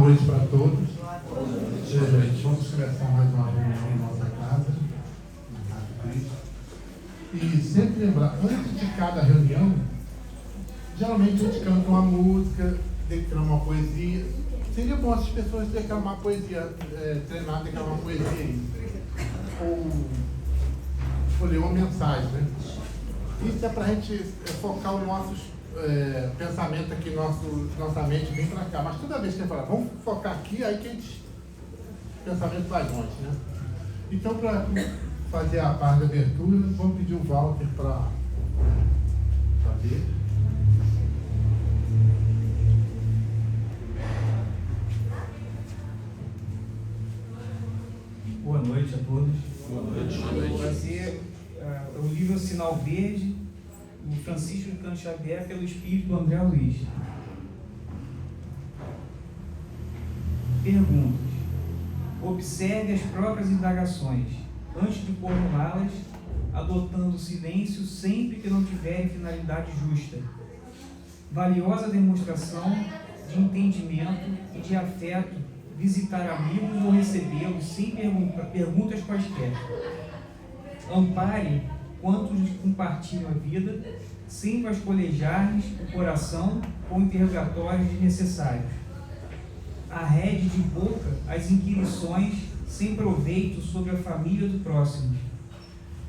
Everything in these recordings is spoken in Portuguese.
noite para todos. Vamos começar mais uma reunião em nossa casa, na Casa de Cristo. E sempre lembrar, antes de cada reunião, geralmente a gente canta uma música, declama uma poesia. Seria bom as pessoas declamar uma poesia, treinar a declamar uma poesia aí. Ou ler uma mensagem, né? Isso é para a gente focar os nossos pensamentos aqui, nossa mente vem para cá. Mas toda vez que a gente fala, vamos focar aqui, aí que a gente, o pensamento vai longe, né? Então, para fazer a parte da abertura, vamos pedir o Walter para fazer. Boa noite a todos. Boa noite. Vou fazer o livro Sinal Verde, do Francisco de Cândido Xavier, pelo espírito do André Luiz. Perguntas. Observe as próprias indagações, antes de formulá-las, adotando silêncio sempre que não tiverem finalidade justa. Valiosa demonstração de entendimento e de afeto, visitar amigos ou recebê-los sem perguntas quaisquer. Ampare quantos compartilham a vida, sem vasculhejar-lhes o coração com interrogatórios desnecessários. Arrede de boca as inquirições sem proveito sobre a família do próximo.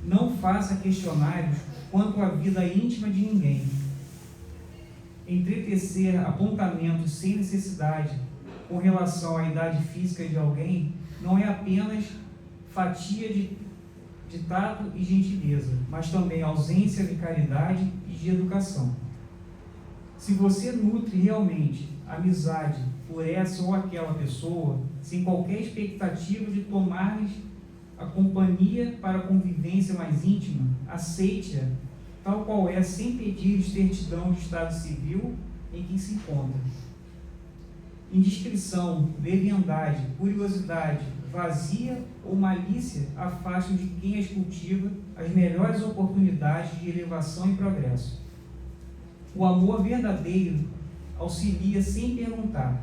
Não faça questionários quanto à vida íntima de ninguém. Entretecer apontamentos sem necessidade com relação à idade física de alguém não é apenas fatia de tato e gentileza, mas também ausência de caridade e de educação. Se você nutre realmente amizade por essa ou aquela pessoa, sem qualquer expectativa de tomar-lhes a companhia para a convivência mais íntima, aceite-a tal qual é, sem pedir certidão de estado civil em que se encontra. Indiscrição, leviandade, curiosidade, vazia ou malícia afastam de quem as cultiva as melhores oportunidades de elevação e progresso. O amor verdadeiro auxilia sem perguntar.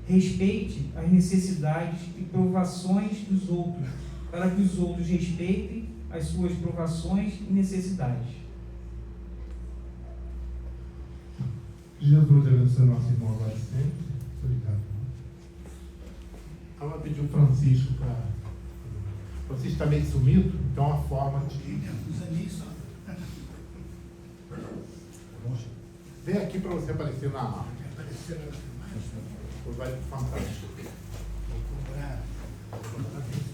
Respeite as necessidades e provações dos outros, para que os outros respeitem as suas provações e necessidades. Jesus abençoe nosso irmão agora sempre. Obrigado. Agora pedir o Francisco para. Francisco está meio sumido, então a forma de. Vem aqui para você aparecer na arte. Vai fantástico. Vou cobrar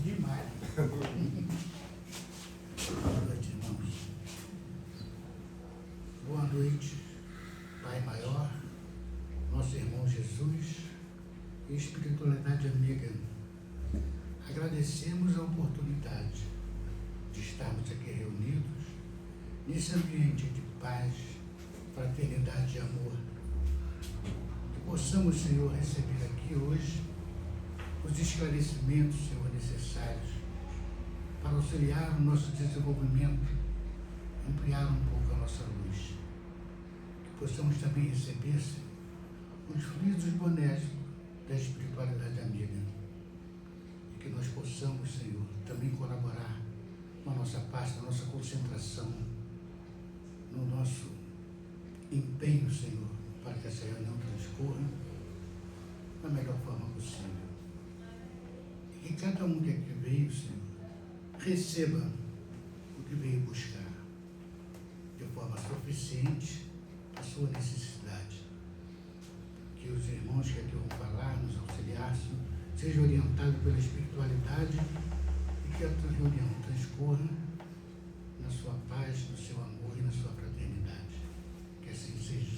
demais. Boa noite, irmãos. Boa noite, Pai Maior, nosso irmão Jesus e espiritualidade amiga. Agradecemos a oportunidade de estarmos aqui reunidos nesse ambiente de paz, fraternidade e amor. Que possamos, Senhor, receber aqui hoje os esclarecimentos, Senhor, necessários para auxiliar o nosso desenvolvimento, ampliar um pouco a nossa luz. Que possamos também receber, Senhor, os fluidos benéficos da espiritualidade amiga. E que nós possamos, Senhor, também colaborar com a nossa paz, na nossa concentração, no nosso empenho, Senhor, para que essa reunião transcorra da melhor forma possível. E que cada um que aqui veio, Senhor, receba o que veio buscar, de forma suficiente a sua necessidade. Que os irmãos que aqui vão falar, nos auxiliar, sejam orientados pela espiritualidade e que a reunião transcorra na sua paz, no seu amor e na sua fraternidade. Que assim seja.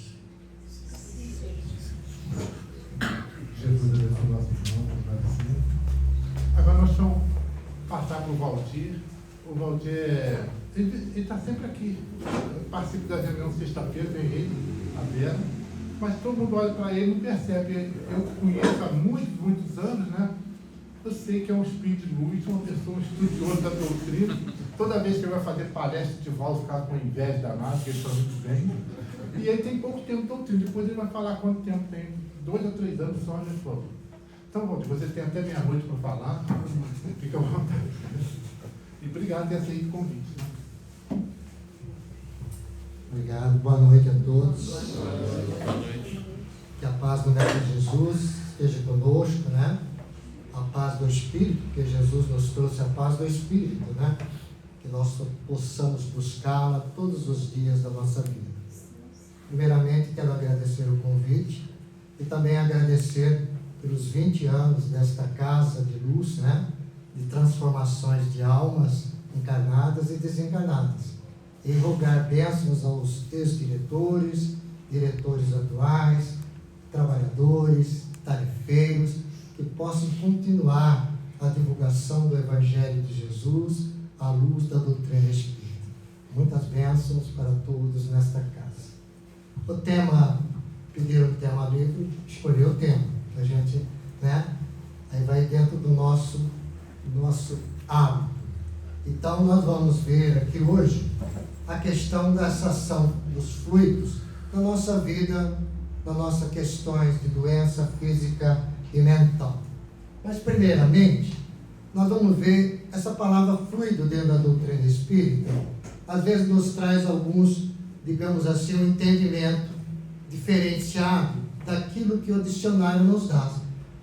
Jesus abençoe o nosso irmão, agradecer. Agora nós vamos passar para o Valdir. O Valdir, ele está sempre aqui. Eu participo da reunião sexta-feira, vem ele, a Vera, mas todo mundo olha para ele e não percebe. Eu conheço há muitos anos, né? Eu sei que é um espírito de luz, uma pessoa estudiosa da doutrina. Toda vez que ele vai fazer palestra de volta, ficar com inveja danada, porque ele está muito bem. E ele tem pouco tempo de doutrina, depois ele vai falar quanto tempo tem. 2 ou 3 anos só, já falou. Então, Valdir, você tem até meia-noite para falar, fica à vontade. E obrigado por ter aceito o convite. Né? Obrigado, boa noite a todos. Que a paz do Mestre Jesus esteja conosco, né? A paz do Espírito, porque Jesus nos trouxe a paz do Espírito, né? Que nós possamos buscá-la todos os dias da nossa vida. Primeiramente, quero agradecer o convite e também agradecer pelos 20 anos desta casa de luz, né? De transformações de almas encarnadas e desencarnadas. E rogar bênçãos aos ex-diretores, diretores atuais, trabalhadores, tarefeiros, que possam continuar a divulgação do Evangelho de Jesus à luz da doutrina espírita. Muitas bênçãos para todos nesta casa. O tema, pediram o tema livre, escolhi o tema. A gente, né? Aí vai dentro do nosso hábito. Então, nós vamos ver aqui hoje a questão dessa ação dos fluidos na nossa vida, nas nossas questões de doença física e mental. Mas, primeiramente, nós vamos ver essa palavra fluido dentro da doutrina espírita. Às vezes nos traz alguns, digamos assim, um entendimento diferenciado daquilo que o dicionário nos dá.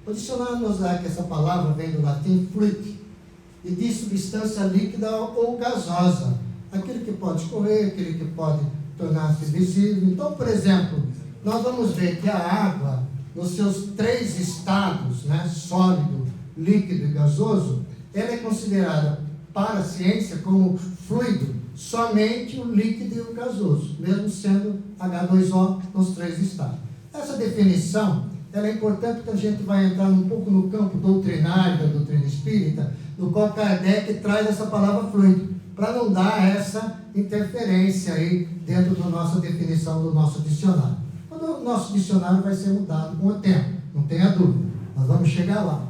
O dicionário nos dá que essa palavra vem do latim fluid, e diz substância líquida ou gasosa, aquilo que pode escorrer, aquilo que pode tornar-se visível. Então, por exemplo, nós vamos ver que a água, nos seus 3 estados, né, sólido, líquido e gasoso, ela é considerada para a ciência como fluido, somente o líquido e o gasoso, mesmo sendo H2O nos 3 estados. Essa definição, ela é importante porque a gente vai entrar um pouco no campo doutrinário da doutrina espírita, no qual Kardec traz essa palavra fluido, para não dar essa interferência aí dentro da nossa definição do nosso dicionário. O nosso dicionário vai ser mudado com o tempo, não tenha dúvida, nós vamos chegar lá.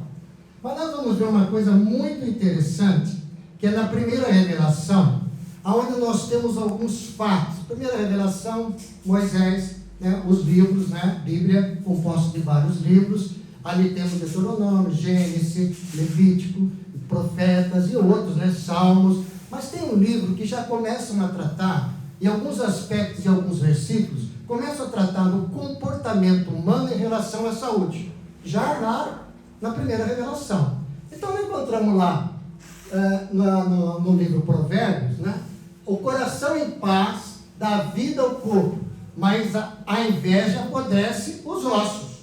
Mas nós vamos ver uma coisa muito interessante, que é na primeira revelação, onde nós temos alguns fatos. Primeira revelação, Moisés, né, os livros, né, Bíblia, composta de vários livros, ali temos Deuteronômio, Gênesis, Levítico, Profetas e outros, né, Salmos, mas tem um livro que já começam a tratar, em alguns aspectos e alguns versículos, começam a tratar do comportamento humano em relação à saúde, já lá na primeira revelação. Então, nós encontramos lá, no livro Provérbios, né, o coração em paz dá vida ao corpo, mas a inveja apodrece os ossos.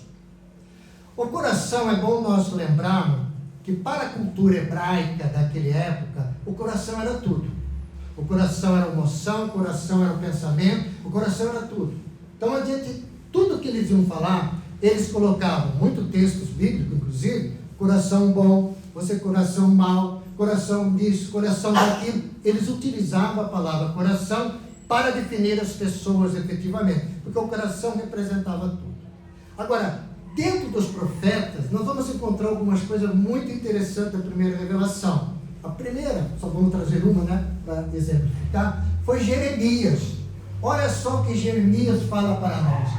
O coração, é bom nós lembrarmos que para a cultura hebraica daquela época, o coração era tudo. O coração era emoção, o coração era o pensamento, o coração era tudo. Então, tudo que eles iam falar, eles colocavam, muito textos bíblicos, inclusive, coração bom, você coração mau, coração disso, coração daquilo. Eles utilizavam a palavra coração para definir as pessoas efetivamente, porque o coração representava tudo. Agora, dentro dos profetas, nós vamos encontrar algumas coisas muito interessantes da primeira revelação. A primeira, só vamos trazer uma, né, para exemplificar, foi Jeremias. Olha só o que Jeremias fala para nós.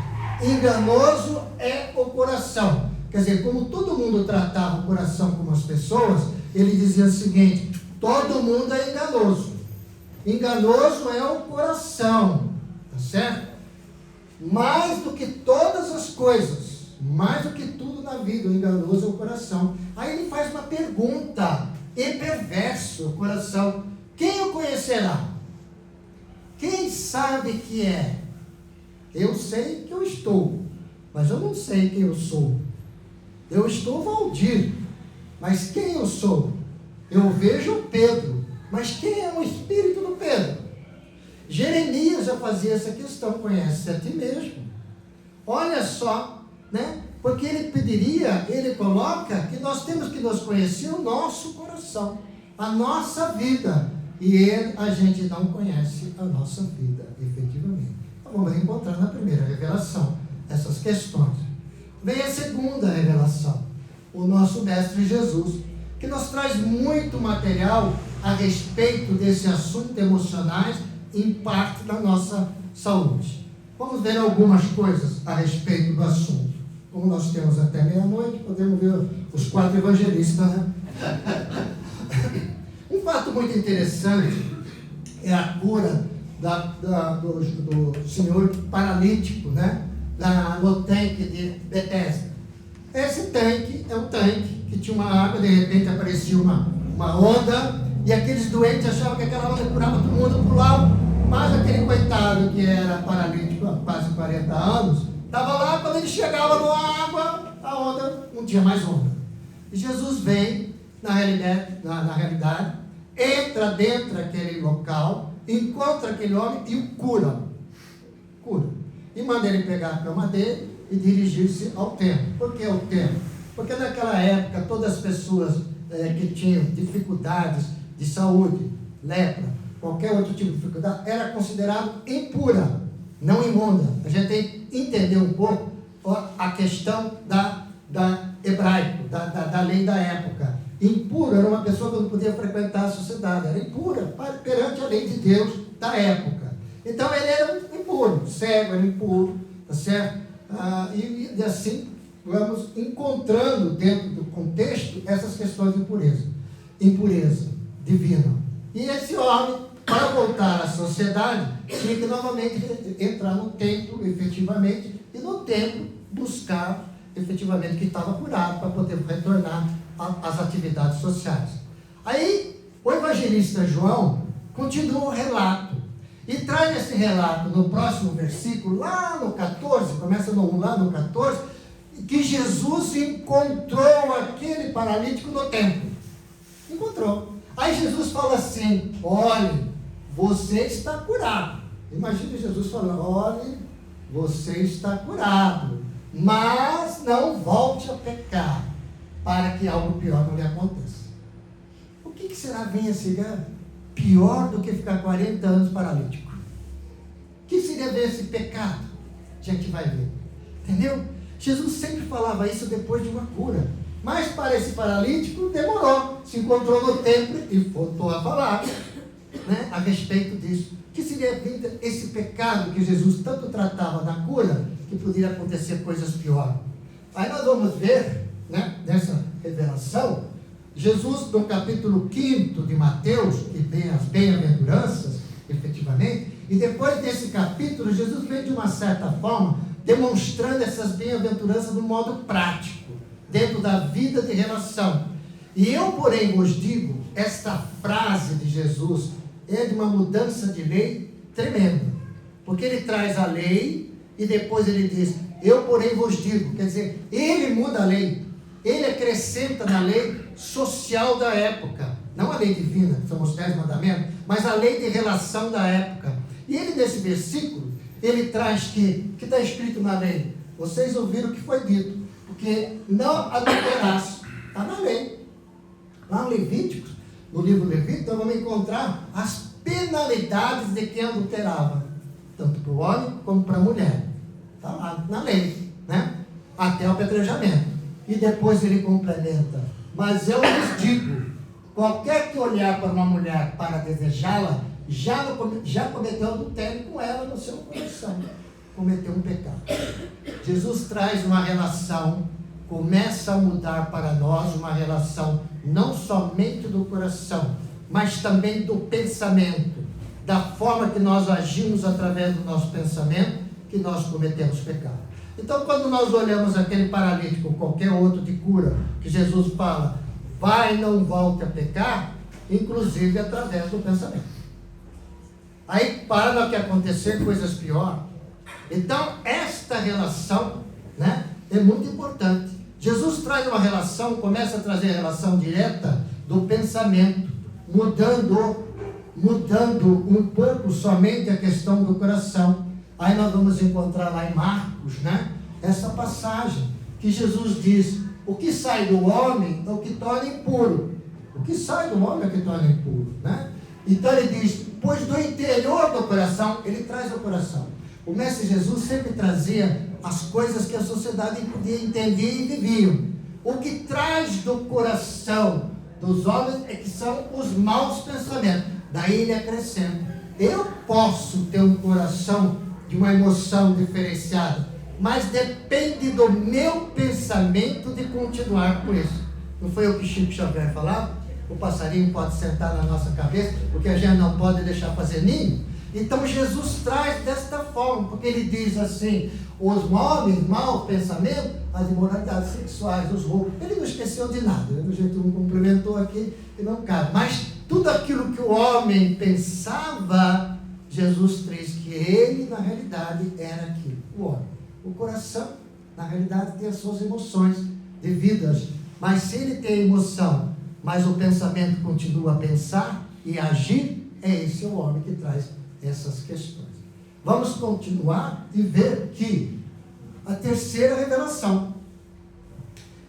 Enganoso é o coração. Quer dizer, como todo mundo tratava o coração como as pessoas, ele dizia o seguinte: todo mundo é enganoso. Enganoso é o coração, tá certo? Mais do que todas as coisas, mais do que tudo na vida, o enganoso é o coração. Aí ele faz uma pergunta: e perverso o coração, quem o conhecerá? Quem sabe que é? Eu sei que eu estou, mas eu não sei quem eu sou. Eu estou Valdir, mas quem eu sou? Eu vejo o Pedro, mas quem é o espírito do Pedro? Jeremias já fazia essa questão: conhece a ti mesmo. Olha só, né? Porque ele coloca que nós temos que nos conhecer o nosso coração, a nossa vida. E a gente não conhece a nossa vida, efetivamente. Então vamos encontrar na primeira revelação essas questões. Vem a segunda revelação, o nosso Mestre Jesus, que nos traz muito material a respeito desse assunto emocionais em parte da nossa saúde. Vamos ver algumas coisas a respeito do assunto. como nós temos até meia-noite, podemos ver os 4 evangelistas, né? Um fato muito interessante é a cura do senhor paralítico, né? No tanque de Betesda. Esse tanque é um tanque que tinha uma água, de repente aparecia uma onda, e aqueles doentes achavam que aquela onda curava todo mundo, pulavam, mas aquele coitado que era paralítico há quase 40 anos, estava lá, quando ele chegava na água, a onda não tinha mais onda. E Jesus vem, na realidade, entra dentro daquele local, encontra aquele homem e o cura. E manda ele pegar a cama dele e dirigir-se ao templo. Por que ao templo? Porque naquela época todas as pessoas que tinham dificuldades de saúde, lepra, qualquer outro tipo de dificuldade, era considerado impura, não imunda. A gente tem que entender um pouco a questão da hebraico, da lei da época. Impura era uma pessoa que não podia frequentar a sociedade, era impura perante a lei de Deus da época. Então ele era impuro, cego era impuro, tá certo? E assim vamos encontrando dentro do contexto essas questões de impureza divina. E esse homem, para voltar à sociedade, tinha que novamente entrar no templo, efetivamente, e no templo buscar efetivamente que estava curado para poder retornar às atividades sociais. Aí o evangelista João continua o relato e traz esse relato no próximo versículo, lá no 14, começa no 1, lá no 14, que Jesus encontrou aquele paralítico no templo. Encontrou. Aí Jesus fala assim: olhe, você está curado. Imagina Jesus falando: olhe, você está curado, mas não volte a pecar, para que algo pior não lhe aconteça. O que será bem assim, pior do que ficar 40 anos paralítico? O que seria ver esse pecado? A gente vai ver. Entendeu? Jesus sempre falava isso depois de uma cura. Mas para esse paralítico demorou. Se encontrou no templo e voltou a falar, né, a respeito disso. O que seria esse pecado que Jesus tanto tratava na cura, que poderia acontecer coisas piores? Aí nós vamos ver, né, nessa revelação, Jesus no capítulo 5 de Mateus, que tem as bem-aventuranças, efetivamente, e depois desse capítulo, Jesus vem de uma certa forma demonstrando essas bem-aventuranças de um modo prático, dentro da vida de relação. E eu, porém, vos digo, esta frase de Jesus é de uma mudança de lei tremenda, porque ele traz a lei e depois ele diz: eu, porém, vos digo. Quer dizer, ele muda a lei, ele acrescenta na lei social da época, não a lei divina, que são os 10 mandamentos, mas a lei de relação da época. E ele, nesse versículo, ele traz que está escrito na lei: vocês ouviram o que foi dito, porque não adulterarás, está na lei. Lá no Levítico, no livro Levítico, nós vamos encontrar as penalidades de quem adulterava, tanto para o homem como para a mulher. Está lá na lei, né? Até o apedrejamento. E depois ele complementa: mas eu lhes digo, qualquer que olhar para uma mulher para desejá-la, já cometeu adultério com ela no seu coração, cometeu um pecado. Jesus traz uma relação, começa a mudar para nós uma relação não somente do coração, mas também do pensamento, da forma que nós agimos através do nosso pensamento, que nós cometemos pecado. Então, quando nós olhamos aquele paralítico, qualquer outro de cura, que Jesus fala: vai, não volte a pecar, inclusive através do pensamento. Aí, para que acontecer coisas piores. Então, esta relação, né, é muito importante. Jesus traz uma relação, começa a trazer a relação direta do pensamento, mudando um pouco somente a questão do coração. Aí nós vamos encontrar lá em Marcos, né, essa passagem, que Jesus diz: o que sai do homem é o que torna impuro. O que sai do homem é o que torna impuro, né? Então ele diz: pois do interior do coração, ele traz o coração. O Mestre Jesus sempre trazia as coisas que a sociedade podia entender e viviam. O que traz do coração dos homens é que são os maus pensamentos. Daí ele acrescenta: eu posso ter um coração de uma emoção diferenciada, mas depende do meu pensamento de continuar com isso. Não foi o que Chico Xavier falava? O passarinho pode sentar na nossa cabeça, porque a gente não pode deixar fazer ninho. Então Jesus traz desta forma, porque ele diz assim: os homens, maus pensamentos, as imoralidades sexuais, os roubos. Ele não esqueceu de nada, né? Do jeito que complementou aqui, e não cabe. Mas tudo aquilo que o homem pensava, Jesus traz que ele, na realidade, era aquilo. O homem. O coração, na realidade, tem as suas emoções devidas. Mas se ele tem emoção, mas o pensamento continua a pensar e a agir, é esse o homem que traz essas questões. Vamos continuar e ver que a terceira revelação.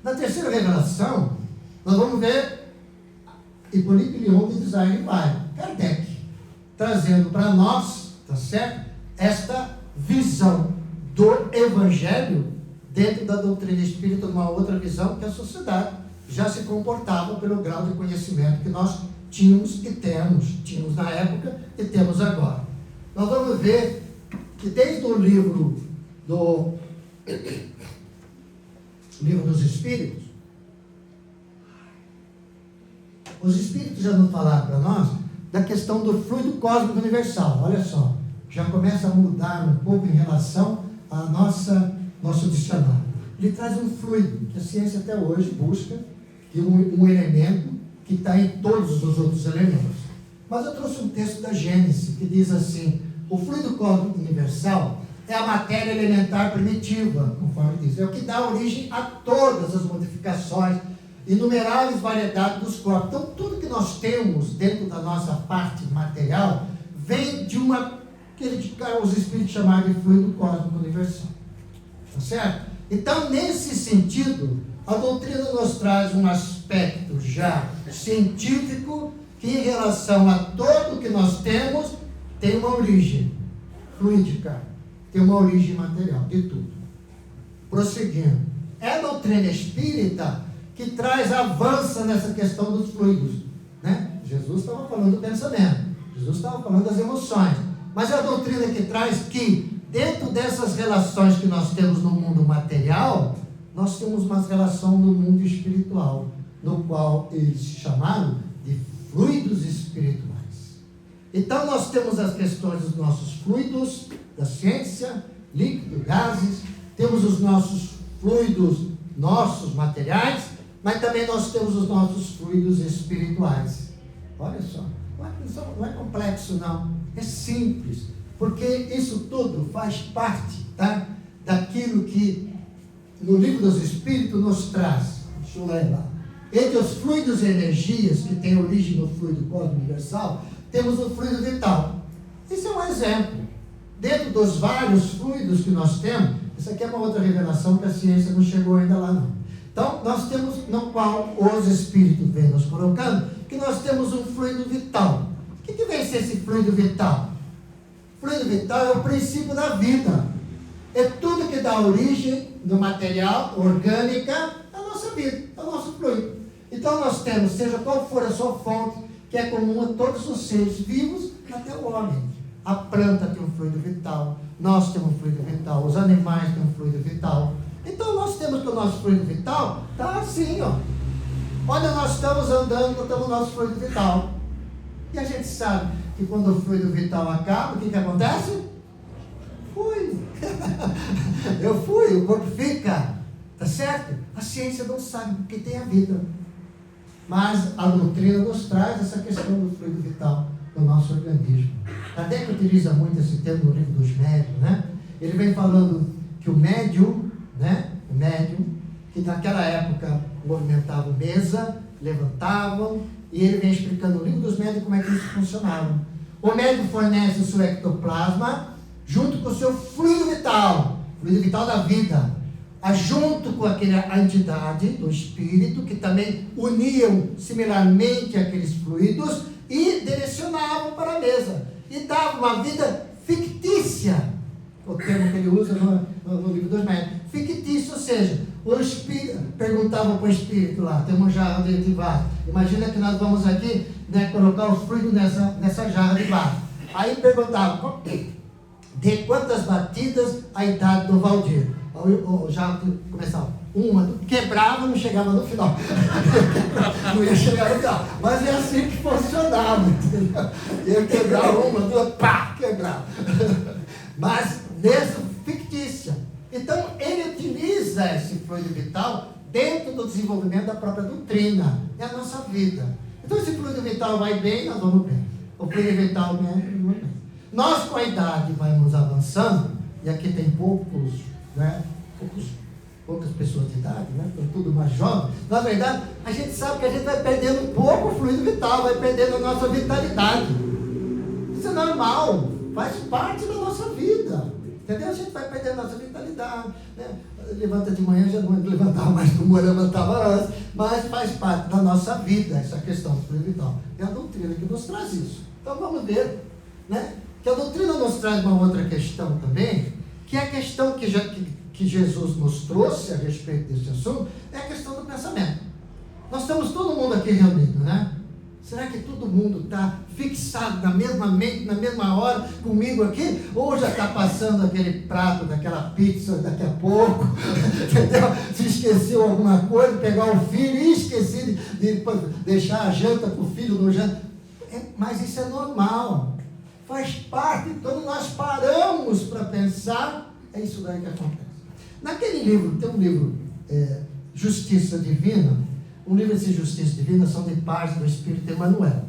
Na terceira revelação, nós vamos ver Hippolyte Lyon de Design by Kardec, trazendo para nós, tá certo? Esta visão do Evangelho dentro da doutrina espírita, uma outra visão que a sociedade já se comportava pelo grau de conhecimento que nós tínhamos na época e temos agora. Nós vamos ver que desde o livro dos Espíritos, os Espíritos já não falaram para nós da questão do fluido cósmico universal. Olha só, já começa a mudar um pouco em relação a nosso dicionário. Ele traz um fluido que a ciência até hoje busca, que um elemento que está em todos os outros elementos. Mas eu trouxe um texto da Gênesis que diz assim: o fluido cósmico universal é a matéria elementar primitiva, conforme diz, é o que dá origem a todas as modificações, inumeráveis variedades dos corpos. Então, tudo que nós temos dentro da nossa parte material vem de que os espíritos chamaram de fluido cósmico universal. Tá certo? Então, nesse sentido, a doutrina nos traz um aspecto já científico que, em relação a tudo que nós temos, tem uma origem fluídica, tem uma origem material, de tudo. Prosseguindo, é a doutrina espírita que avança nessa questão dos fluidos, né? Jesus estava falando do pensamento, Jesus estava falando das emoções, mas é a doutrina que traz que, dentro dessas relações que nós temos no mundo material, nós temos uma relação no mundo espiritual, no qual eles chamaram de fluidos espirituais. Então nós temos as questões dos nossos fluidos, da ciência, líquido, gases, temos os nossos fluidos, nossos materiais, mas também nós temos os nossos fluidos espirituais. Olha só, não é complexo não, é simples, porque isso tudo faz parte, tá, daquilo que no livro dos Espíritos nos traz. Deixa eu ler lá. Entre os fluidos e energias que têm origem no fluido cósmico universal, temos o fluido vital. Isso é um exemplo. Dentro dos vários fluidos que nós temos, isso aqui é uma outra revelação que a ciência não chegou ainda lá não. Então, nós temos, no qual os Espíritos vêm nos colocando, que nós temos um fluido vital. O que vem ser esse fluido vital? O fluido vital é o princípio da vida. É tudo que dá origem no material, orgânica, à nossa vida, ao nosso fluido. Então nós temos, seja qual for a sua fonte, que é comum a todos os seres vivos, até o homem. A planta tem um fluido vital, nós temos um fluido vital, os animais têm um fluido vital. Então nós temos que o nosso fluido vital está assim, ó. Olha, nós estamos andando, nós temos o nosso fluido vital. E a gente sabe que quando o fluido vital acaba, o que acontece? Eu fui, o corpo fica, tá certo? A ciência não sabe porque tem a vida, mas a doutrina nos traz essa questão do fluido vital do nosso organismo. Kardec utiliza muito esse termo no livro dos médiuns, né? Ele vem falando que o médium, né? O médium, que naquela época movimentavam mesa, levantavam, e ele vem explicando no livro dos médiuns como é que isso funcionava. O médium fornece o seu ectoplasma junto com o seu fluido vital da vida, junto com a entidade do espírito, que também uniam similarmente aqueles fluidos e direcionavam para a mesa, e davam uma vida fictícia, o termo que ele usa no livro dos médiuns, fictício, ou seja, o espírito, perguntava para o espírito lá, tem uma jarra de vaso, imagina que nós vamos aqui, né, colocar o fluido nessa jarra de vaso, aí perguntava, de quantas batidas a idade do Valdir? Já começava uma, quebrava, não chegava no final. Não ia chegar no final. Mas é assim que funcionava, entendeu? Ia quebrar uma, duas, pá, quebrava. Mas nessa fictícia. Então, ele utiliza esse fluido vital dentro do desenvolvimento da própria doutrina. É a nossa vida. Então, esse fluido vital vai bem, nós vamos bem. O fluido vital não vai bem. Nós, com a idade, vamos avançando, e aqui tem poucos, né? Poucas pessoas de idade, né? Estão tudo mais jovens. Na verdade, a gente sabe que a gente vai perdendo um pouco o fluido vital, vai perdendo a nossa vitalidade. Isso é normal, faz parte da nossa vida. Entendeu? A gente vai perdendo a nossa vitalidade, né? Levanta de manhã, já não levantava mais como levantava antes, mas faz parte da nossa vida, essa questão do fluido vital. É a doutrina que nos traz isso. Então vamos ver, né? Que a doutrina nos traz uma outra questão também, que é a questão que Jesus nos trouxe a respeito desse assunto, é a questão do pensamento. Nós estamos todo mundo aqui reunido, né? Será que todo mundo está fixado na mesma mente, na mesma hora comigo aqui? Ou já está passando aquele prato daquela pizza daqui a pouco? Entendeu? Se esqueceu alguma coisa, pegar o filho e esqueci de deixar a janta para o filho no janta. Mas isso é normal. Faz parte. Quando nós paramos para pensar, é isso daí que acontece. Naquele livro, tem um livro, Justiça Divina. Um livro de Justiça Divina são de paz do Espírito Emmanuel.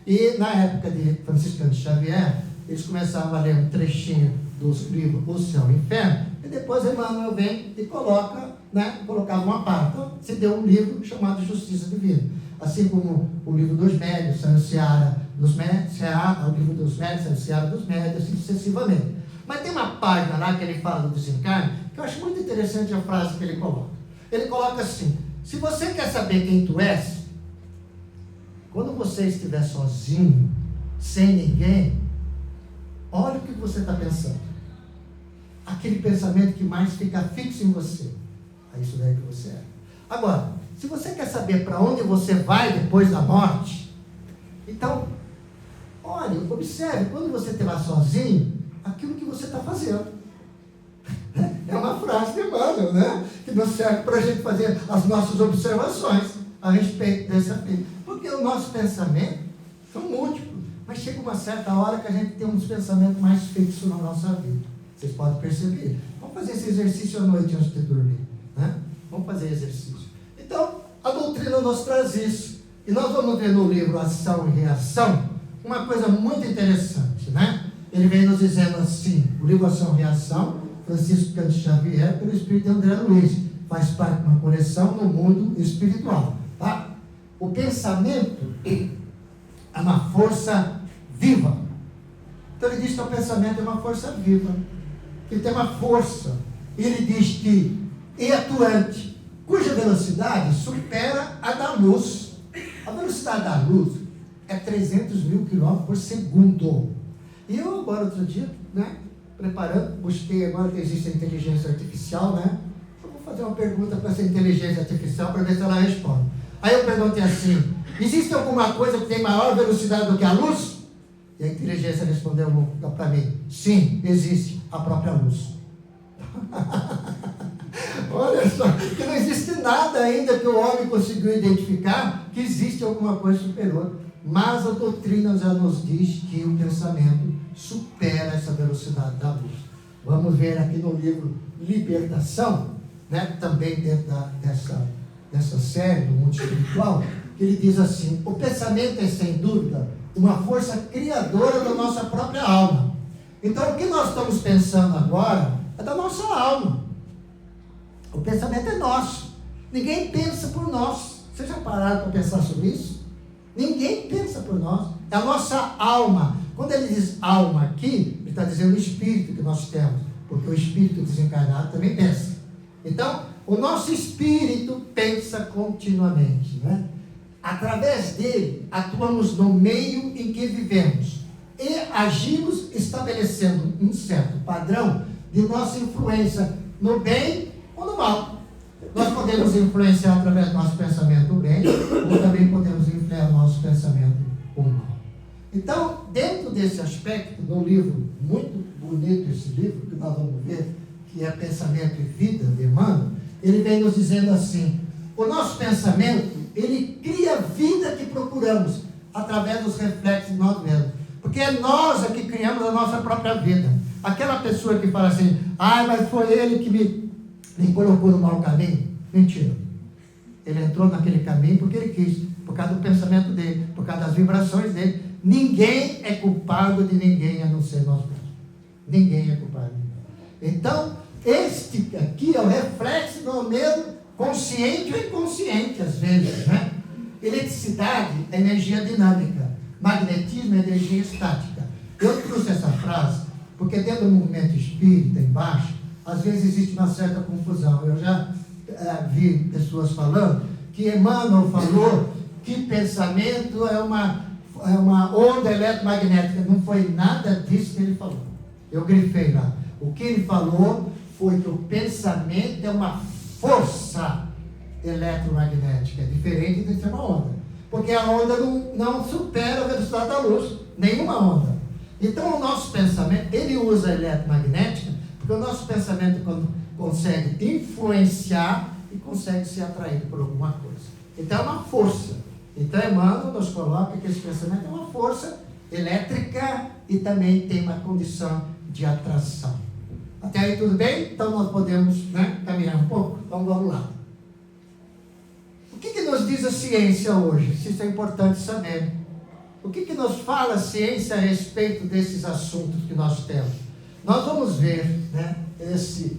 E na época de Franciscano Xavier, eles começavam a ler um trechinho dos livros O Céu e o Inferno, e depois Emmanuel vem e coloca, né, colocava uma parte. Então, se deu um livro chamado Justiça Divina. Assim como o livro dos médios, São Seara dos médios, o livro dos médios, São Seara dos médios, assim sucessivamente. Mas tem uma página lá que ele fala do desencarne, que eu acho muito interessante a frase que ele coloca. Ele coloca assim: se você quer saber quem tu és, quando você estiver sozinho, sem ninguém, olha o que você está pensando. Aquele pensamento que mais fica fixo em você. É isso daí que você é. Agora, se você quer saber para onde você vai depois da morte, então, olha, observe, quando você estiver sozinho, aquilo que você está fazendo. É uma frase de Emmanuel, né? Que nos serve para a gente fazer as nossas observações a respeito desse afeto. Porque o nosso pensamento são múltiplos, mas chega uma certa hora que a gente tem uns pensamentos mais fixos na nossa vida. Vocês podem perceber. Vamos fazer esse exercício à noite antes de dormir, né? Vamos fazer exercício. Então, a doutrina nos traz isso. E nós vamos ver no livro Ação e Reação uma coisa muito interessante, né? Ele vem nos dizendo assim, o livro Ação e Reação, Francisco Cândido Xavier, pelo Espírito de André Luiz, faz parte de uma coleção no mundo espiritual. Tá? O pensamento é uma força viva. Então ele diz que o pensamento é uma força viva, que tem uma força. Ele diz que é atuante, cuja velocidade supera a da luz. A velocidade da luz é 300 mil quilômetros por segundo. E eu agora, outro dia, né, preparando, busquei agora que existe a inteligência artificial, né? Eu vou fazer uma pergunta para essa inteligência artificial para ver se ela responde. Aí eu perguntei assim: existe alguma coisa que tem maior velocidade do que a luz? E a inteligência respondeu para mim: sim, existe, a própria luz. Olha só, que não existe nada ainda que o homem conseguiu identificar que existe alguma coisa superior. Mas a doutrina já nos diz que o pensamento supera essa velocidade da luz. Vamos ver aqui no livro Libertação, né, também dentro dessa série do mundo espiritual, que ele diz assim: o pensamento é sem dúvida uma força criadora da nossa própria alma. Então o que nós estamos pensando agora é da nossa alma. O pensamento é nosso. Ninguém pensa por nós. Vocês já pararam para pensar sobre isso? Ninguém pensa por nós. É a nossa alma. Quando ele diz alma aqui, ele está dizendo o espírito que nós temos. Porque o espírito desencarnado também pensa. Então, o nosso espírito pensa continuamente, né? Através dele, atuamos no meio em que vivemos. E agimos estabelecendo um certo padrão de nossa influência no bem ou no mal. Nós podemos influenciar através do nosso pensamento o bem, ou também podemos influenciar o nosso pensamento o mal. Então, dentro desse aspecto, no livro, muito bonito esse livro, que nós vamos ver, que é pensamento e vida, Emmanuel, ele vem nos dizendo assim: o nosso pensamento, ele cria a vida que procuramos através dos reflexos de nós mesmos. Porque é nós que criamos a nossa própria vida. Aquela pessoa que fala assim: mas foi ele que me colocou no mau caminho. Mentira. Ele entrou naquele caminho porque ele quis, por causa do pensamento dele, por causa das vibrações dele. Ninguém é culpado de ninguém a não ser nós mesmos. Ninguém é culpado de ninguém. Então, este aqui é o reflexo do mesmo, consciente ou inconsciente, às vezes, né? Eletricidade é energia dinâmica, magnetismo é energia estática. Eu trouxe essa frase porque dentro do movimento espírita, embaixo, às vezes existe uma certa confusão. Eu já vi pessoas falando que Emmanuel falou que pensamento é uma onda eletromagnética. Não foi nada disso que ele falou. Eu grifei lá. O que ele falou foi que o pensamento é uma força eletromagnética, diferente de ser uma onda. Porque a onda não supera a velocidade da luz, nenhuma onda. Então o nosso pensamento, ele usa a eletromagnética, porque o nosso pensamento consegue influenciar e consegue ser atraído por alguma coisa. Então é uma força. Então Emmanuel nos coloca que esse pensamento é uma força elétrica e também tem uma condição de atração. Até aí tudo bem? Então nós podemos, caminhar um pouco? Então vamos lá. O que nos diz a ciência hoje? Isso é importante saber. O que nos fala a ciência a respeito desses assuntos que nós temos? Nós vamos ver, esse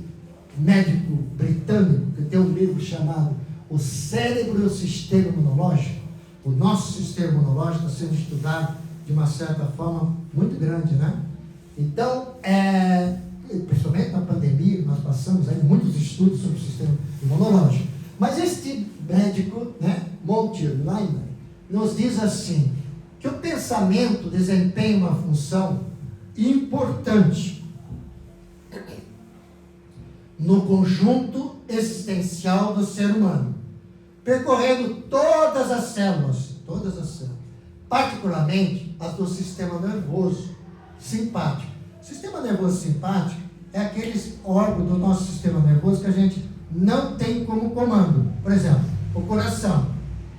médico britânico que tem um livro chamado O Cérebro e o Sistema Imunológico. O nosso sistema imunológico está sendo estudado de uma certa forma muito grande, Então, principalmente na pandemia que nós passamos, aí muitos estudos sobre o sistema imunológico. Mas este médico, Monty Lyman, nos diz assim, que o pensamento desempenha uma função importante no conjunto existencial do ser humano, percorrendo todas as células, particularmente as do sistema nervoso simpático. O sistema nervoso simpático é aqueles órgãos do nosso sistema nervoso que a gente não tem como comando. Por exemplo, o coração.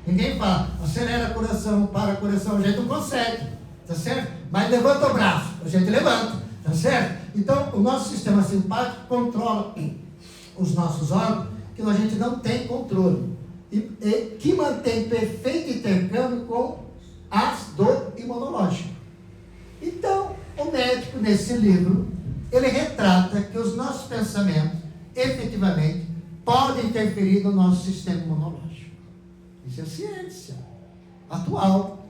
Ninguém fala, acelera o coração, para o coração, a gente não consegue, tá certo? Mas levanta o braço, a gente levanta, tá certo? Então, o nosso sistema simpático controla os nossos órgãos que a gente não tem controle. E que mantém perfeito intercâmbio com as do imunológico. Então, o médico, nesse livro, ele retrata que os nossos pensamentos, efetivamente, podem interferir no nosso sistema imunológico. Isso é ciência atual,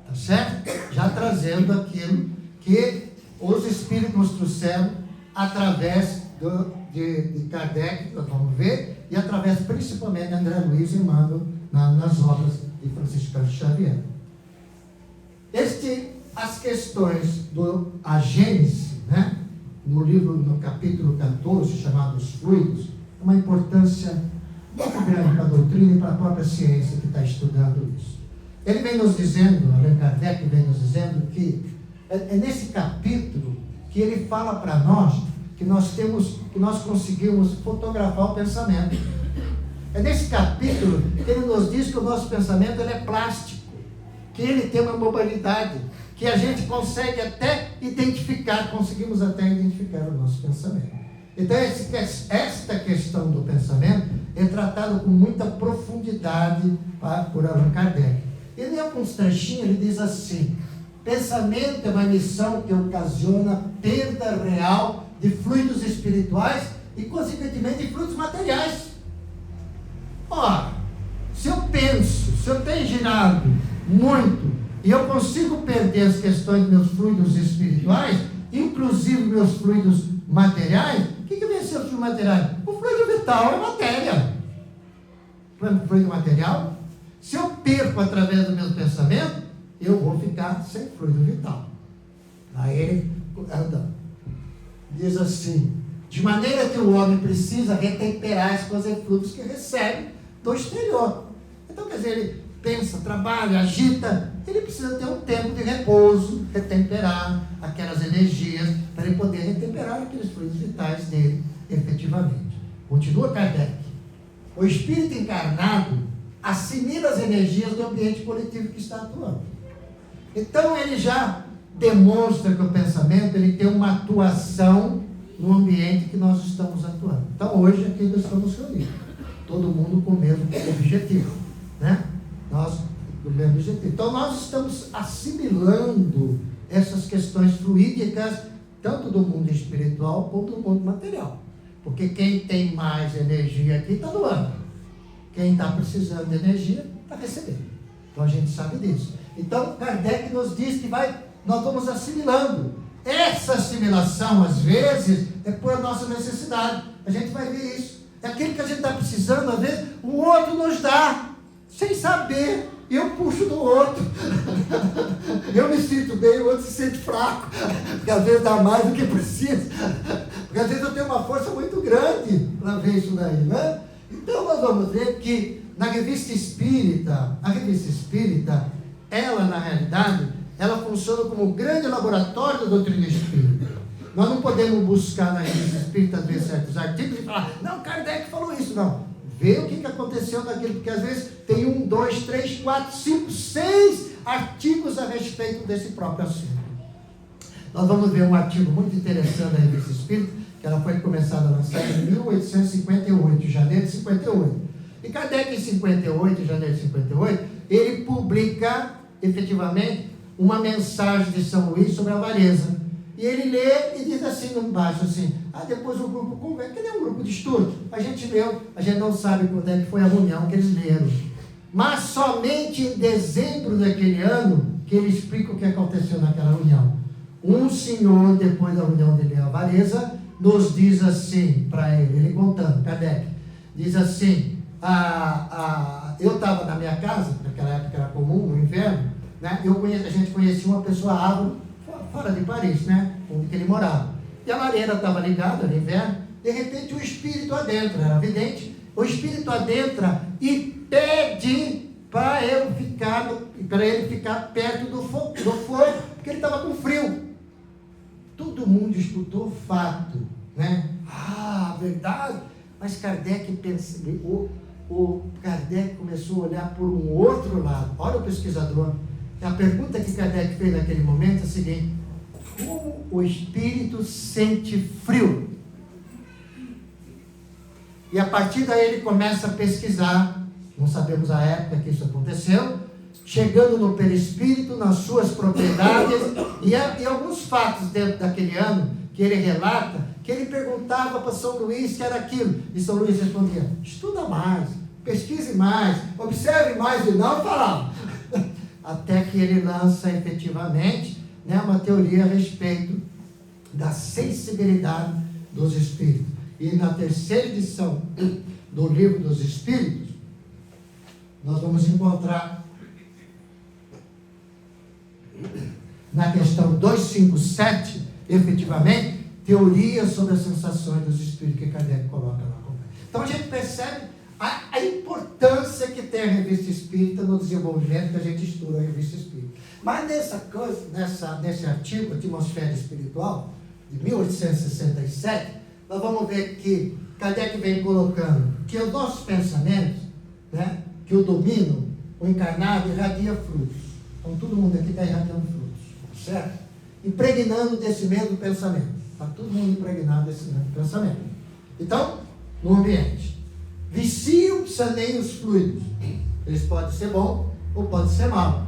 tá certo? Já trazendo aquilo que os espíritos nos trouxeram através de Kardec, nós vamos ver, e através principalmente de André Luiz e Emmanuel nas obras de Francisco Cândido Xavier. As questões a Gênese, no livro, no capítulo 14, chamado Os Fluidos, uma importância muito grande para a doutrina e para a própria ciência que está estudando isso. Ele vem nos dizendo, Allan Kardec vem nos dizendo que é nesse capítulo que ele fala para nós que nós conseguimos fotografar o pensamento. É nesse capítulo que ele nos diz que o nosso pensamento ele é plástico, que ele tem uma mobilidade, que a gente consegue até identificar, conseguimos até identificar o nosso pensamento. Então, esta questão do pensamento é tratada com muita profundidade por Allan Kardec. E em alguns trechinhos ele diz assim: pensamento é uma emissão que ocasiona perda real de fluidos espirituais e, consequentemente, de fluidos materiais. Ora, se eu penso, se eu tenho girado muito e eu consigo perder as questões dos meus fluidos espirituais, inclusive meus fluidos materiais, o que vem a ser o fluido material? O fluido vital é matéria. O fluido material, se eu perco através do meu pensamento, eu vou ficar sem fluido vital. Aí ele diz assim: de maneira que o homem precisa retemperar as coisas eflúvias que recebe do exterior. Então, quer dizer, ele pensa, trabalha, agita, ele precisa ter um tempo de repouso, retemperar aquelas energias, para ele poder retemperar aqueles fluidos vitais dele, efetivamente. efetivamente. Continua Kardec. O espírito encarnado assimila as energias do ambiente coletivo que está atuando. Então ele já demonstra que o pensamento ele tem uma atuação no ambiente que nós estamos atuando. Então hoje aqui nós estamos reunidos, todo mundo com o mesmo objetivo, né? Nós do mesmo objetivo. Então nós estamos assimilando essas questões fluídicas, tanto do mundo espiritual quanto do mundo material. Porque quem tem mais energia aqui está doando. Quem está precisando de energia está recebendo. Então a gente sabe disso. Então Kardec nos diz que nós vamos assimilando. Essa assimilação, às vezes, é por nossa necessidade. A gente vai ver isso. É aquilo que a gente está precisando, às vezes, o outro nos dá, sem saber. Eu puxo do outro. Eu me sinto bem, o outro se sente fraco. Porque às vezes dá mais do que precisa. Porque às vezes eu tenho uma força muito grande para ver isso daí, né? Então nós vamos ver que na revista espírita, a revista espírita, ela na realidade, ela funciona como um grande laboratório da doutrina espírita. Nós não podemos buscar na revista espírita, às vezes, certos artigos e falar, não, Kardec falou isso, não. Vê o que aconteceu naquilo, porque às vezes tem 1, 2, 3, 4, 5, 6 artigos a respeito desse próprio assunto. Nós vamos ver um artigo muito interessante da Revista Espírita, que ela foi começada a lançar em 1858, janeiro de 58. E Kardec, em 58, janeiro de 58, ele publica, efetivamente, uma mensagem de São Luís sobre a avareza. E ele lê e diz assim embaixo, assim, depois o grupo conversa, que nem um grupo de estudo. A gente leu, a gente não sabe quando é que foi a reunião que eles leram. Mas somente em dezembro daquele ano, que ele explica o que aconteceu naquela reunião. Um senhor, depois da reunião de ler a avareza, nos diz assim, para ele contando, Kardec, diz assim, eu estava na minha casa, naquela época era comum, no inverno, né? A gente conhecia uma pessoa árvore, fora de Paris, né? Onde ele morava. E a lareira estava ligada no inverno, de repente o espírito adentra, era evidente, o espírito adentra e pede para ele ficar perto do fogo, porque ele estava com frio. Todo mundo escutou o fato, né? Verdade. Mas Kardec pensa, o Kardec começou a olhar por um outro lado. Olha o pesquisador. A pergunta que Kardec fez naquele momento é a seguinte: como o espírito sente frio? E a partir daí ele começa a pesquisar, não sabemos a época que isso aconteceu, chegando no perispírito, nas suas propriedades, e alguns fatos dentro daquele ano, que ele relata, que ele perguntava para São Luís que era aquilo, e São Luís respondia, estuda mais, pesquise mais, observe mais, e não falava. Até que ele lança efetivamente, né, uma teoria a respeito da sensibilidade dos espíritos. E na terceira edição do Livro dos Espíritos, nós vamos encontrar na questão 257, efetivamente, teorias sobre as sensações dos espíritos que Kardec coloca lá. Então a gente percebe a importância que tem a Revista Espírita no desenvolvimento que a gente estuda a Revista Espírita. Mas nesse artigo, Atmosfera Espiritual, de 1867, nós vamos ver que Kardec vem colocando que os nossos pensamentos, né, que o dominam, o encarnado irradia frutos. Então todo mundo aqui está irradiando frutos, certo? Impregnando desse mesmo pensamento. Está todo mundo impregnado desse mesmo pensamento. Então, no ambiente, viciam, saneiam os fluidos. Eles podem ser bons ou podem ser maus.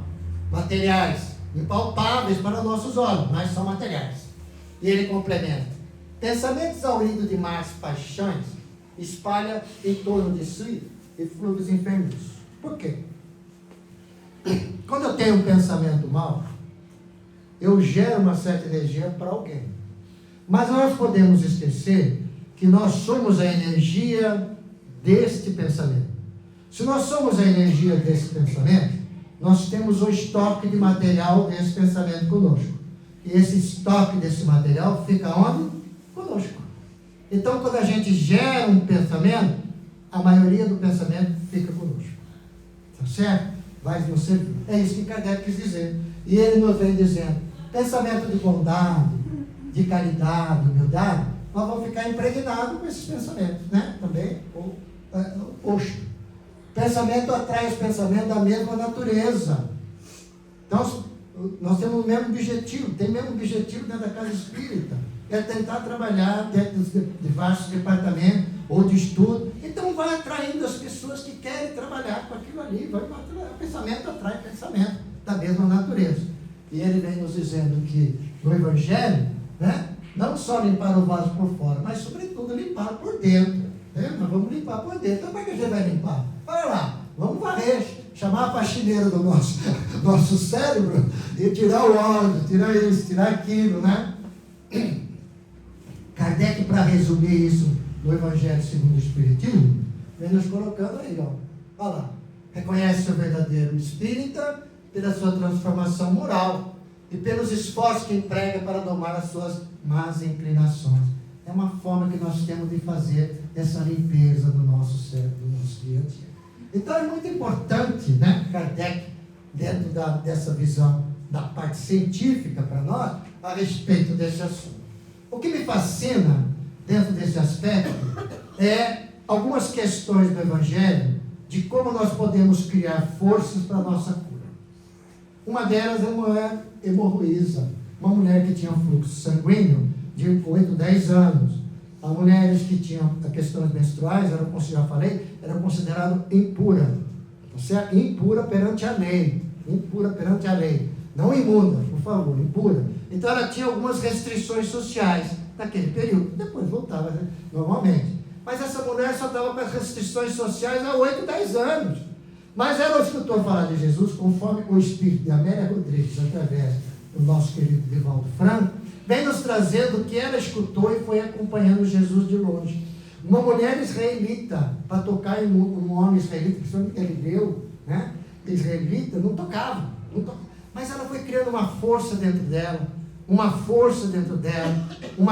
Materiais, impalpáveis para nossos olhos, mas são materiais. E ele complementa. Pensamentos exauridos de más paixões espalha em torno de si e fluidos enfermos. Por quê? Quando eu tenho um pensamento mau, eu gero uma certa energia para alguém. Mas nós podemos esquecer que nós somos a energia deste pensamento. Se nós somos a energia desse pensamento, nós temos o estoque de material desse pensamento conosco. E esse estoque desse material fica onde? Conosco. Então, quando a gente gera um pensamento, a maioria do pensamento fica conosco. Tá certo? Vai nos servir. É isso que Kardec quis dizer. E ele nos vem dizendo, pensamento de bondade, de caridade, humildade, nós vamos ficar impregnados com esses pensamentos, né? Também, poxa, pensamento atrai os pensamentos da mesma natureza. Então, nós temos o mesmo objetivo, tem o mesmo objetivo dentro da casa espírita, é tentar trabalhar dentro de vários departamentos ou de estudo. Então vai atraindo as pessoas que querem trabalhar com aquilo ali, o pensamento atrai pensamento da mesma natureza. E ele vem nos dizendo que no Evangelho, né, não só limpar o vaso por fora, mas sobretudo limpar por dentro. Né? Nós vamos limpar por dentro. Então como é que a gente vai limpar? Olha lá, vamos varrer, chamar a faxineira do nosso cérebro e tirar o ódio, tirar isso, tirar aquilo, né? Kardec, para resumir isso no Evangelho segundo o Espiritismo, vem nos colocando aí, ó. Olha lá, reconhece o verdadeiro espírita pela sua transformação moral e pelos esforços que emprega para domar as suas más inclinações. É uma forma que nós temos de fazer essa limpeza do nosso cérebro, do nosso dia a dia. Então é muito importante, né, Kardec, dentro dessa visão da parte científica para nós, a respeito desse assunto. O que me fascina dentro desse aspecto é algumas questões do Evangelho de como nós podemos criar forças para a nossa cura. Uma delas é a mulher hemorroísa, uma mulher que tinha um fluxo sanguíneo de 8, 10 anos. As mulheres que tinham questões menstruais, já falei, eram consideradas impuras. Você é impura perante a lei. Impura perante a lei. Não imunda, por favor, impura. Então ela tinha algumas restrições sociais naquele período. Depois voltava normalmente. Mas essa mulher só estava com as restrições sociais há 8, 10 anos. Mas ela escutou falar de Jesus, conforme o espírito de Amélia Rodrigues, através do nosso querido Divaldo Franco, vem nos trazendo o que ela escutou e foi acompanhando Jesus de longe. Uma mulher israelita, para tocar em um homem israelita, principalmente hebreu, né? Israelita, não tocava. Mas ela foi criando uma força dentro dela, uma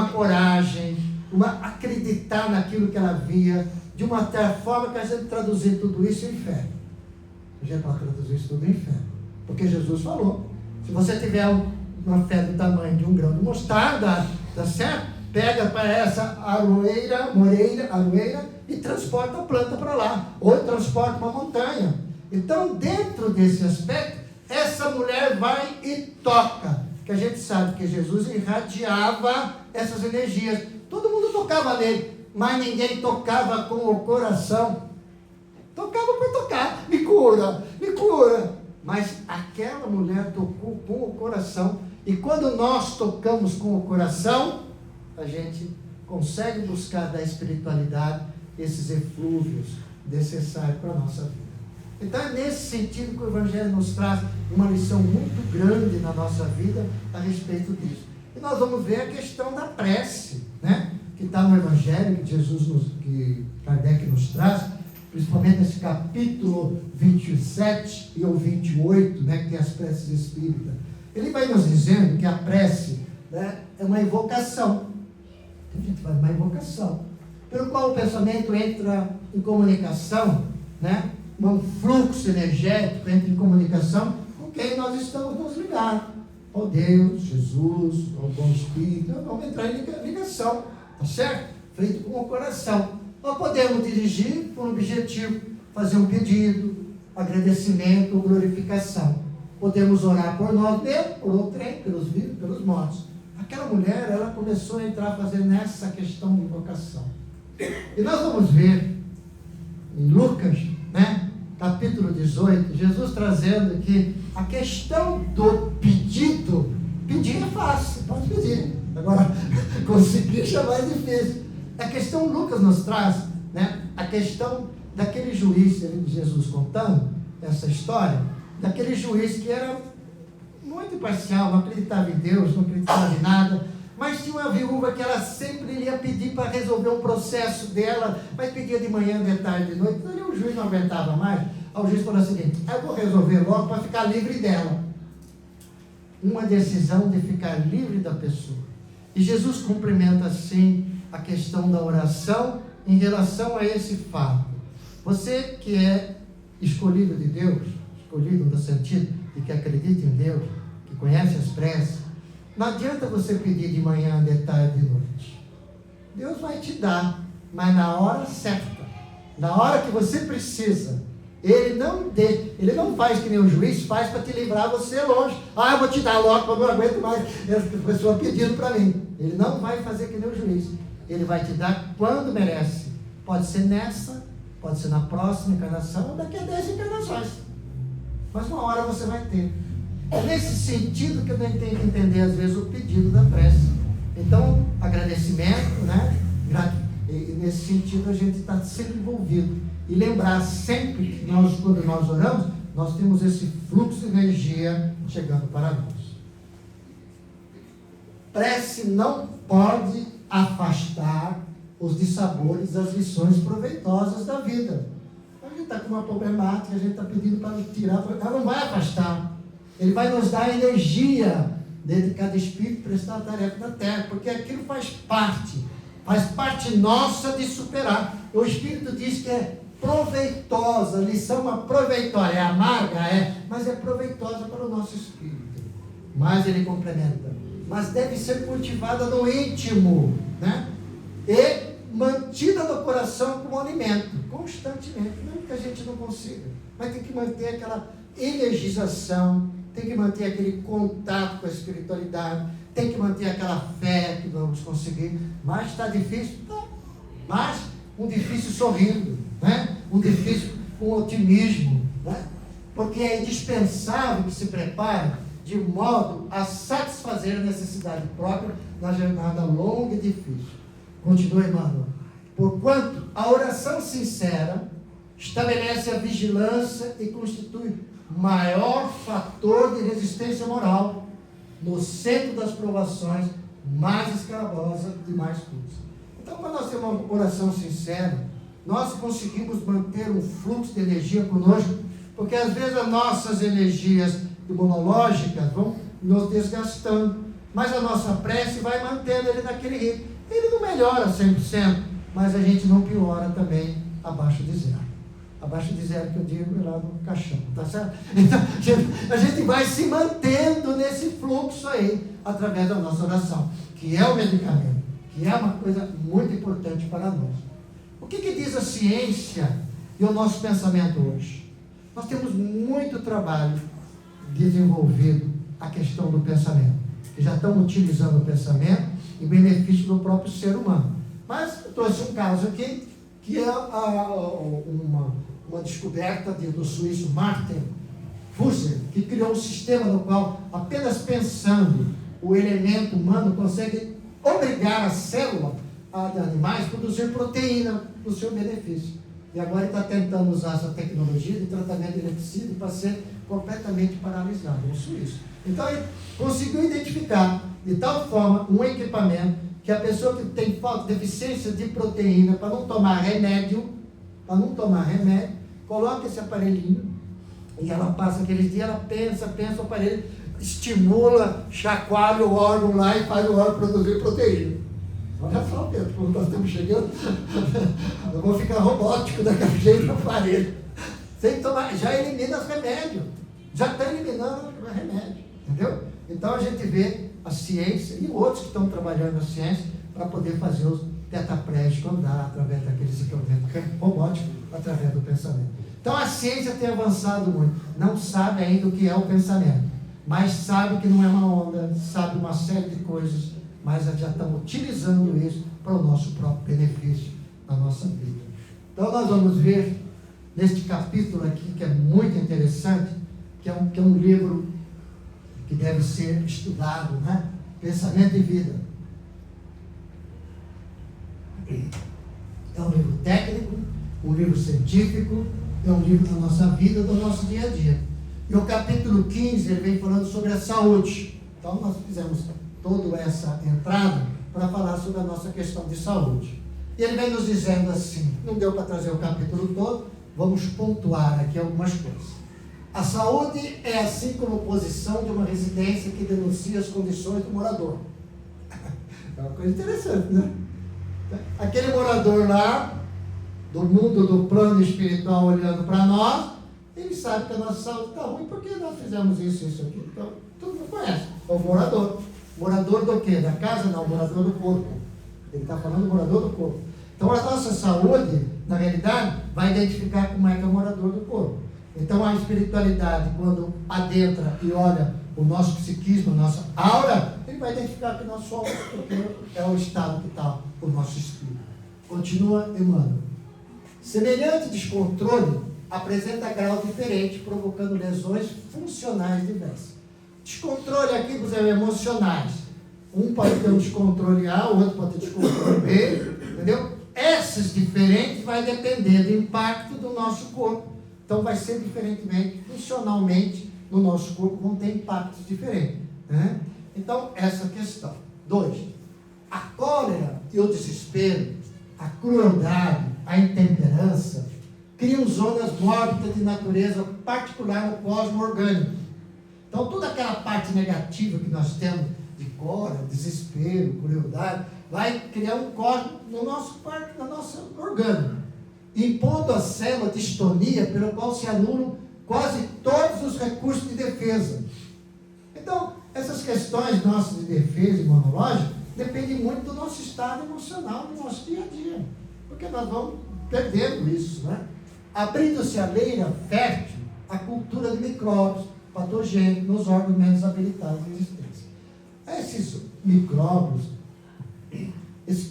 coragem, acreditar naquilo que ela via, de uma tal forma que a gente traduzir tudo isso em fé. A gente pode traduzir isso tudo em fé. Porque Jesus falou, se você tiver uma fé do tamanho de um grão de mostarda, tá certo? Pega para essa aroeira e transporta a planta para lá, ou transporta uma montanha. Então, dentro desse aspecto, essa mulher vai e toca, que a gente sabe que Jesus irradiava essas energias. Todo mundo tocava nele, mas ninguém tocava com o coração. Tocava por tocar, me cura. Mas aquela mulher tocou com o coração. E quando nós tocamos com o coração, a gente consegue buscar da espiritualidade esses eflúvios necessários para a nossa vida. Então é nesse sentido que o Evangelho nos traz uma lição muito grande na nossa vida a respeito disso. E nós vamos ver a questão da prece, né? Que está no Evangelho, que Kardec nos traz, principalmente nesse capítulo 27 e o 28, né, que tem as preces espíritas. Ele vai nos dizendo que a prece, né, é uma invocação. A gente faz uma invocação, pelo qual o pensamento entra em comunicação, né? Um fluxo energético entra em comunicação com quem nós estamos nos ligados. Ao Deus, Jesus, ao bom Espírito, vamos entrar em ligação, tá certo? Feito com o coração. Nós podemos dirigir por um objetivo, fazer um pedido, agradecimento ou glorificação. Podemos orar por nós mesmos, por outrem, pelos vivos, pelos mortos. Aquela mulher, ela começou a entrar a fazer nessa questão de invocação. E nós vamos ver em Lucas, né, capítulo 18, Jesus trazendo que a questão do pedido, pedir é fácil, pode pedir. Agora, conseguir já é mais difícil. A questão Lucas nos traz, né, a questão daquele juiz, Jesus contando essa história, daquele juiz que era muito imparcial, não acreditava em Deus, não acreditava em nada, mas tinha uma viúva que ela sempre ia pedir para resolver um processo dela, mas pedia de manhã, de tarde, de noite, então o juiz não aguentava mais. Aí o juiz falou o seguinte: eu vou resolver logo para ficar livre dela. Uma decisão de ficar livre da pessoa. E Jesus cumprimenta assim a questão da oração em relação a esse fato. Você que é escolhido de Deus, escolhido no sentido de que acredita em Deus, que conhece as preces, não adianta você pedir de manhã, de tarde e de noite. Deus vai te dar, mas na hora certa, na hora que você precisa. Ele não faz que nem o juiz faz para te livrar você longe. Eu vou te dar logo, porque eu não aguento mais essa pessoa pedindo para mim. Ele não vai fazer que nem o juiz. Ele vai te dar quando merece. Pode ser nessa, pode ser na próxima encarnação, ou daqui a 10 encarnações. Mas uma hora você vai ter. É nesse sentido que eu tenho que entender, às vezes, o pedido da prece. Então, agradecimento, né? E nesse sentido, a gente está sempre envolvido. E lembrar sempre que quando nós oramos, nós temos esse fluxo de energia chegando para nós. Prece não pode afastar os dissabores, as lições proveitosas da vida. A gente está com uma problemática, a gente está pedindo para tirar, ela não vai afastar. Ele vai nos dar energia dentro de cada espírito prestar a tarefa da terra, porque aquilo faz parte nossa de superar. O Espírito diz que é proveitosa, a lição é proveitosa, é amarga, mas é proveitosa para o nosso espírito. Mas ele complementa, mas deve ser cultivada no íntimo, né? E mantida no coração como alimento, constantemente. Não que a gente não consiga, mas tem que manter aquela energização, tem que manter aquele contato com a espiritualidade, tem que manter aquela fé que vamos conseguir. Mas está difícil? Tá. Mas um difícil sorrindo, né? Um difícil com otimismo, né? Porque é indispensável que se prepare de modo a satisfazer a necessidade própria na jornada longa e difícil. Continua, Emmanuel. Porquanto a oração sincera estabelece a vigilância e constitui maior fator de resistência moral no centro das provações mais escabrosas e mais duras. Então, quando nós temos uma oração sincera, nós conseguimos manter um fluxo de energia conosco, porque às vezes as nossas energias imunológicas vão nos desgastando, mas a nossa prece vai mantendo ele naquele ritmo. Ele não melhora 100%, mas a gente não piora também abaixo de zero. Abaixo de zero que eu digo é lá no caixão, tá certo? Então, a gente vai se mantendo nesse fluxo aí, através da nossa oração, que é o medicamento, que é uma coisa muito importante para nós. O que diz a ciência e o nosso pensamento hoje? Nós temos muito trabalho desenvolvido a questão do pensamento, que já estão utilizando o pensamento em benefício do próprio ser humano. Mas eu trouxe um caso aqui, que é uma descoberta do suíço Martin Fusser, que criou um sistema no qual, apenas pensando, o elemento humano consegue obrigar a célula de animais a produzir proteína para o seu benefício. E agora ele está tentando usar essa tecnologia de tratamento de eletricida para ser completamente paralisado, um suíço. Então ele conseguiu identificar de tal forma um equipamento que a pessoa que tem deficiência de proteína, para não tomar remédio, coloca esse aparelhinho e ela passa aqueles dias, ela pensa, o aparelho estimula, chacoalha o órgão lá e faz o órgão produzir proteína. Olha só, Pedro, como nós estamos chegando, eu vou ficar robótico daquele jeito no aparelho. Sem tomar, já elimina os remédios, já está eliminando o remédio, entendeu? Então a gente vê a ciência e outros que estão trabalhando na ciência para poder fazer os tetraplégicos andar através daqueles equipamentos robóticos, através do pensamento. Então a ciência tem avançado muito, não sabe ainda o que é o pensamento, mas sabe que não é uma onda, sabe uma série de coisas, mas já estamos utilizando isso para o nosso próprio benefício na nossa vida. Então nós vamos ver neste capítulo aqui, que é muito interessante, que é um livro que deve ser estudado, né? Pensamento e Vida. É um livro técnico, um livro científico, é um livro da nossa vida, do nosso dia a dia. E o capítulo 15, ele vem falando sobre a saúde. Então nós fizemos toda essa entrada para falar sobre a nossa questão de saúde. E ele vem nos dizendo assim, não deu para trazer o capítulo todo, vamos pontuar aqui algumas coisas. A saúde é assim como a posição de uma residência que denuncia as condições do morador. É uma coisa interessante, né? Aquele morador lá, do mundo do plano espiritual olhando para nós, ele sabe que a nossa saúde está ruim porque nós fizemos isso aqui. Então, todo mundo conhece. É o morador. Morador do quê? Da casa? Não, morador do corpo. Ele está falando do morador do corpo. Então, a nossa saúde, na realidade, vai identificar como é que é o morador do corpo. Então, a espiritualidade, quando adentra e olha o nosso psiquismo, a nossa aura, ele vai identificar que nós somos, porque é o estado que está o nosso espírito. Continua Emmanuel. Semelhante descontrole apresenta grau diferente, provocando lesões funcionais diversas. Descontrole aqui, por exemplo, emocionais. Um pode ter um descontrole A, o outro pode ter descontrole B, entendeu? Essas diferentes vai depender do impacto do nosso corpo. Então vai ser diferentemente, funcionalmente, no nosso corpo vão ter impactos diferentes. Né? Então, essa questão. 2. A cólera e o desespero, a crueldade, a intemperança, criam zonas mórbidas de natureza particular no cosmo orgânico. Então, toda aquela parte negativa que nós temos de cólera, desespero, crueldade, vai criar um cosmo no nosso orgânico, impondo à célula distonia pelo qual se anulam quase todos os recursos de defesa. Então, essas questões nossas de defesa imunológica dependem muito do nosso estado emocional, do nosso dia a dia, porque nós vamos perdendo isso, né? Abrindo-se a leira fértil, a cultura de micróbios patogênicos nos órgãos menos habilitados de existência. Esses micróbios,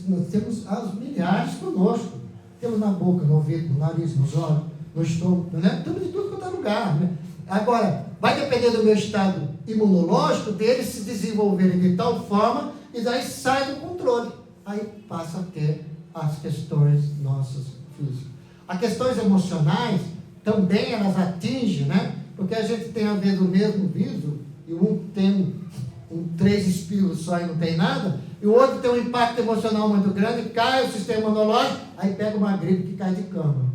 nós temos aos milhares conosco. Temos na boca, no ouvido, no nariz, nos olhos, no estômago, né? Temos de tudo quanto é lugar, né? Agora, vai depender do meu estado imunológico, deles se desenvolverem de tal forma, e daí sai do controle. Aí passa a ter as questões nossas físicas. As questões emocionais, também elas atingem, né? Porque a gente tem a ver do mesmo vírus, e um tem três espíritos só e não tem nada, e o outro tem um impacto emocional muito grande, cai o sistema imunológico, aí pega uma gripe que cai de cama.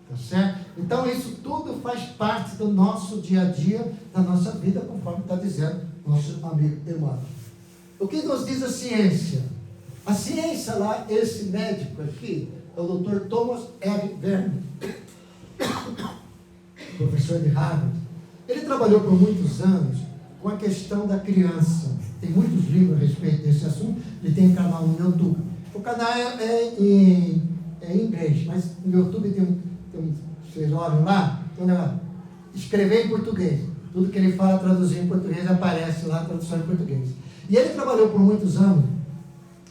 Tá certo? Então isso tudo faz parte do nosso dia a dia, da nossa vida, conforme está dizendo nosso amigo Emmanuel. O que nos diz a ciência? A ciência lá, esse médico aqui, é o Dr. Thomas R. Vernon, professor de Harvard. Ele trabalhou por muitos anos com a questão da criança. Tem muitos livros a respeito desse assunto. Ele tem um canal no YouTube. O canal é em inglês, mas no YouTube vocês olham lá, escrever em português. Tudo que ele fala, traduzir em português, aparece lá a tradução em português. E ele trabalhou por muitos anos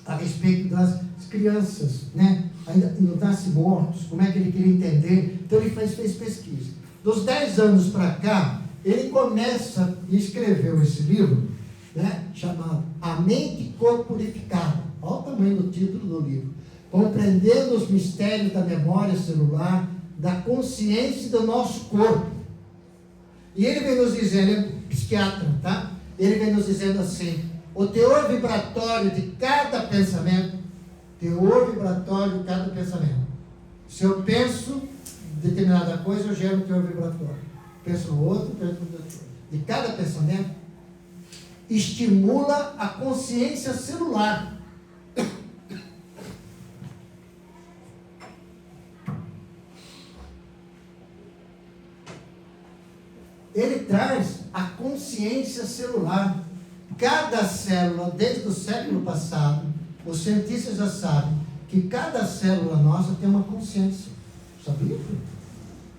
a respeito das crianças, né? Ainda não nasce mortos, como é que ele queria entender. Então ele fez pesquisa. Dos 10 anos para cá, ele começa e escreveu esse livro, né, chamado A Mente e Corpo Purificado. Olha o tamanho do título do livro. Compreendendo os mistérios da memória celular, da consciência do nosso corpo. E ele vem nos dizendo, ele é psiquiatra, tá? Ele vem nos dizendo assim, o teor vibratório de cada pensamento, se eu penso determinada coisa, eu gero um teor vibratório. Penso no outro, de cada pensamento, estimula a consciência celular. Ele traz a consciência celular. Cada célula, desde o século passado, os cientistas já sabem que cada célula nossa tem uma consciência. Sabia?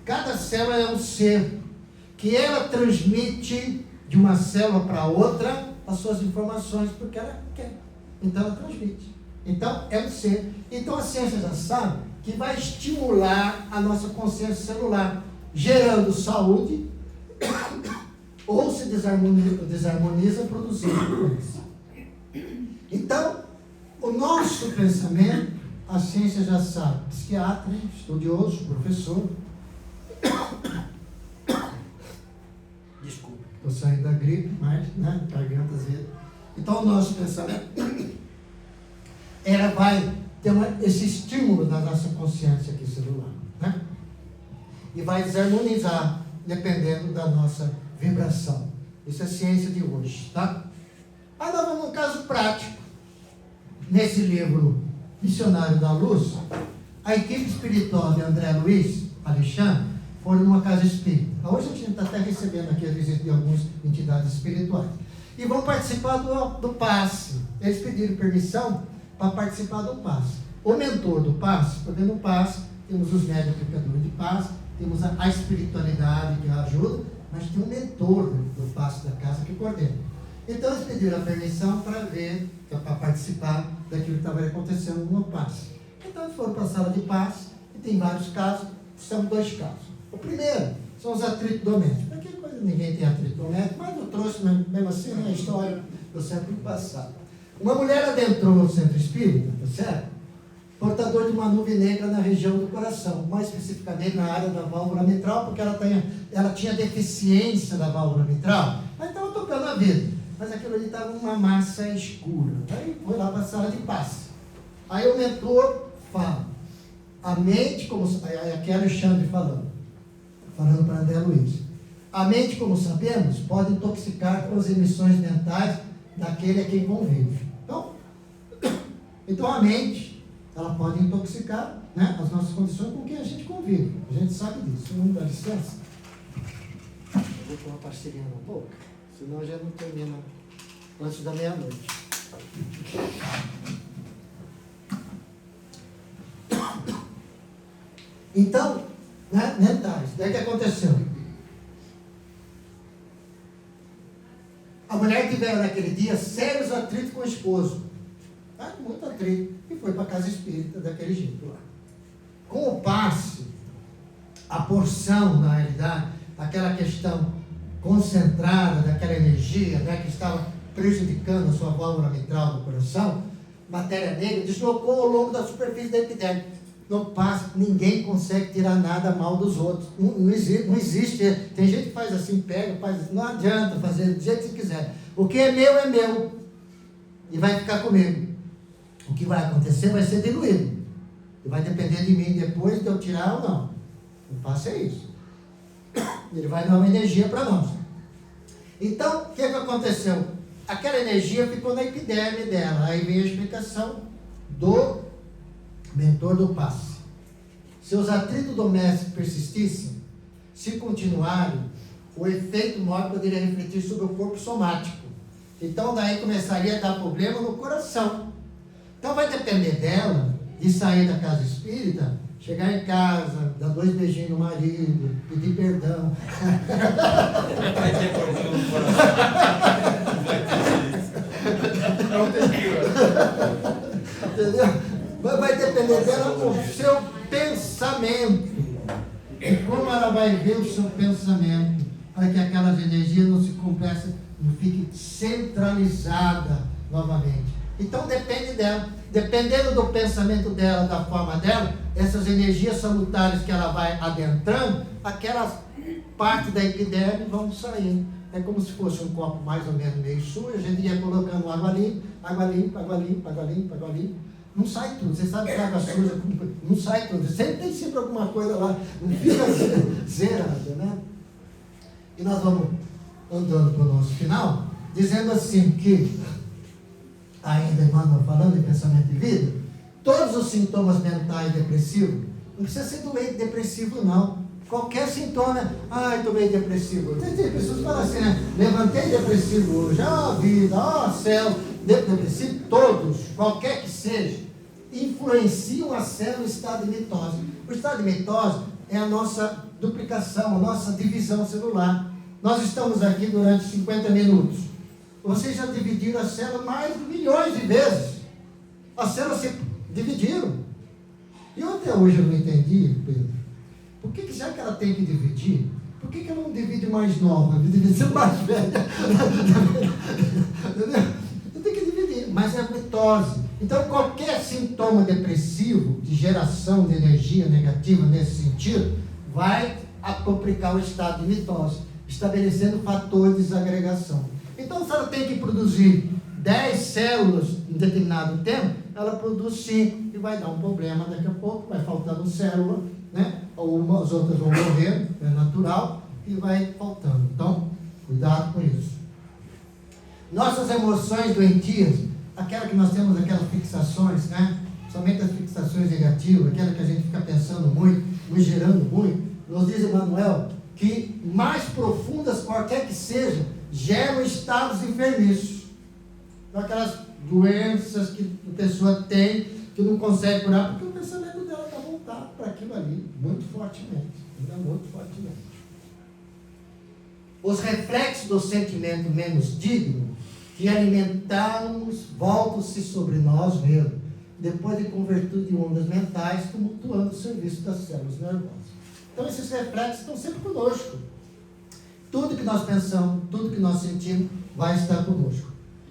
Cada célula é um ser que ela transmite de uma célula para outra as suas informações, porque ela quer. Então ela transmite. Então é um ser. Então a ciência já sabe que vai estimular a nossa consciência celular, gerando saúde, ou se desarmoniza, produzindo doença. Então, o nosso pensamento, a ciência já sabe, psiquiatra, estudioso, professor. Desculpa, estou saindo da gripe, mas, né, garganta azeda. Então, o nosso pensamento, ela vai ter esse estímulo da nossa consciência aqui celular, né? E vai desarmonizar, dependendo da nossa vibração. Isso é ciência de hoje, tá? Aí nós vamos num caso prático. Nesse livro Missionário da Luz, a equipe espiritual de André Luiz Alexandre foram numa casa espírita. Hoje a gente está até recebendo aqui a visita de algumas entidades espirituais. E vão participar do passe. Eles pediram permissão para participar do passe. O mentor do passe, porque no passe temos os médios aplicadores de passe, temos a espiritualidade que ajuda, mas tem um mentor do passe da casa que coordena. Então eles pediram a permissão para ver, para participar daquilo que estava acontecendo no passe. Então eles foram para a sala de passe, e tem vários casos, são 2 casos. O primeiro são os atritos domésticos. Aqui coisa, ninguém tem atrito doméstico, mas eu trouxe mesmo assim na história do século passado. Uma mulher adentrou no centro espírita, tá certo? Portador de uma nuvem negra na região do coração, mais especificamente na área da válvula mitral, porque ela tinha deficiência da válvula mitral, mas estava tocando a vida. Mas aquilo ali estava uma massa escura. Aí foi lá para a sala de passe. Aí o mentor fala, a mente, como aqui é Alexandre falando para André Luiz, a mente, como sabemos, pode intoxicar com as emissões mentais daquele a quem convive. Então a mente, ela pode intoxicar, né, as nossas condições com quem a gente convive. A gente sabe disso. Não dá licença? Eu vou pôr uma parceria na boca, senão já não termina antes da meia-noite. Então, né, mentais. Daí o que aconteceu? A mulher tiveram naquele dia sérios atritos com o esposo. Tá? Muito atrito. E foi para a casa espírita daquele jeito lá. Com o passe, a porção, na realidade, aquela questão concentrada daquela energia, né, que estava prejudicando a sua válvula mitral do coração, matéria negra, deslocou ao longo da superfície da epiderme. No passe, ninguém consegue tirar nada mal dos outros. Não existe. Tem gente que faz assim, pega, faz. Não adianta fazer do jeito que você quiser. O que é meu e vai ficar comigo. O que vai acontecer vai ser diluído. E vai depender de mim depois de eu tirar ou não. O passe é isso. Ele vai dar uma energia para nós. Então, o que aconteceu? Aquela energia ficou na epiderme dela. Aí vem a explicação do mentor do passe. Se os atritos domésticos persistissem, se continuarem, o efeito móvel poderia refletir sobre o corpo somático. Então daí começaria a dar problema no coração. Então vai depender dela de sair da casa espírita, chegar em casa, dar 2 beijinhos no marido, pedir perdão. Vai ter problema no coração. Não tem. Entendeu? Vai depender dela do seu pensamento. E como ela vai ver o seu pensamento, para que aquelas energias não se compressem, não fique centralizada novamente. Então depende dela. Dependendo do pensamento dela, da forma dela, essas energias salutares que ela vai adentrando, aquelas partes da epiderme vão saindo. É como se fosse um copo mais ou menos meio sujo, a gente ia colocando água limpa, água limpa, água limpa, água limpa, água limpa. Não sai tudo, você sabe que a água suja não sai tudo, tem sempre alguma coisa lá, não fica zerada, né? E nós vamos andando para o nosso final, dizendo assim que, ainda Emmanuel falando em pensamento e vida, todos os sintomas mentais depressivos, não precisa ser doente depressivo não, qualquer sintoma, estou meio depressivo, tem pessoas que falam assim, né, levantei depressivo hoje, vida, céu, depressivo, todos, qualquer que seja, influenciam a célula no estado de mitose. O estado de mitose é a nossa duplicação, a nossa divisão celular. Nós estamos aqui durante 50 minutos. Vocês já dividiram a célula mais de milhões de vezes. As células se dividiram. E eu até hoje eu não entendi, Pedro. Por que já que ela tem que dividir, por que ela não divide mais nova, divide mais velha? Entendeu? Tem que dividir, mas é a mitose. Então, qualquer sintoma depressivo, de geração de energia negativa nesse sentido, vai aplicar o estado de mitose, estabelecendo fator de desagregação. Então, se ela tem que produzir 10 células em determinado tempo, ela produz 5 e vai dar um problema daqui a pouco, vai faltando célula, né? Ou as outras vão morrer, é natural, e vai faltando. Então, cuidado com isso. Nossas emoções doentias, aquela que nós temos, aquelas fixações, né? Somente as fixações negativas, aquela que a gente fica pensando muito, nos gerando muito, nos diz Emmanuel que mais profundas, qualquer que sejam, geram estados enfermiços. Então, aquelas doenças que a pessoa tem, que não consegue curar, porque o pensamento dela está voltado para aquilo ali, muito fortemente, ainda muito fortemente. Os reflexos do sentimento menos digno que alimentamos voltam-se sobre nós mesmos, depois de converter de ondas mentais, tumultuando o serviço das células nervosas. Então, esses reflexos estão sempre conosco. Tudo que nós pensamos, tudo que nós sentimos, vai estar conosco.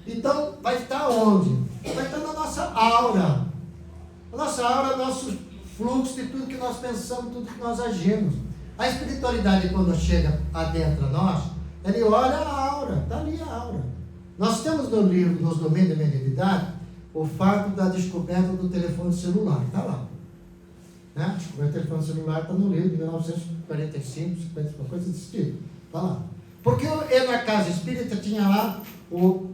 Então, vai estar onde? Vai estar na nossa aura. A nossa aura é o nosso fluxo de tudo que nós pensamos, tudo que nós agimos. A espiritualidade, quando chega adentro a nós, ele olha a aura, está ali a aura. Nós temos no livro, nos domínios da mediunidade, o fato da descoberta do telefone celular, está lá. Né? Descoberta do telefone celular está no livro de 1945, 50, uma coisa desse tipo. Está lá. Porque eu na casa espírita tinha lá o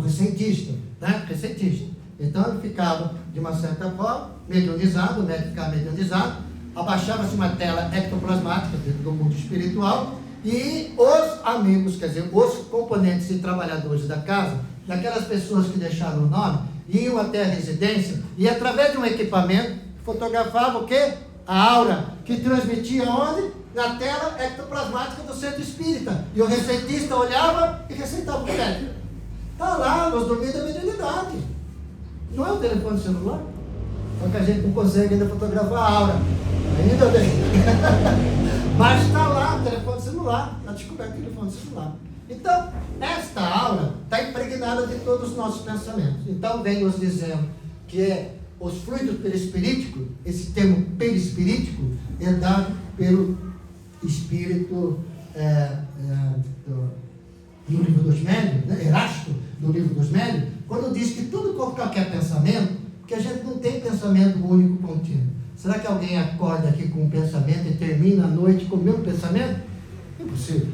receitista, né? Receitista. Então ele ficava, de uma certa forma, mediunizado, o médico ficava mediunizado, abaixava-se uma tela ectoplasmática dentro do mundo espiritual, e os amigos, quer dizer, os componentes e trabalhadores da casa, daquelas pessoas que deixaram o nome, iam até a residência e, através de um equipamento, fotografavam o quê? A aura, que transmitia onde? Na tela ectoplasmática do centro espírita. E o receitista olhava e receitava o médico. Está lá, nos domínios da mediunidade. Não é um telefone celular? Só que a gente não consegue ainda fotografar a aura. Ainda bem. Mas está lá o telefone celular. Está descoberto o telefone celular. Então, esta aura está impregnada de todos os nossos pensamentos. Então, vem nos dizendo que os fluidos perispiríticos, esse termo perispirítico, é dado pelo espírito no livro dos médiuns, né? Erasto, no livro dos médiuns, quando diz que tudo qualquer pensamento, porque a gente não tem pensamento único contínuo. Será que alguém acorda aqui com um pensamento e termina a noite com o mesmo pensamento? Impossível.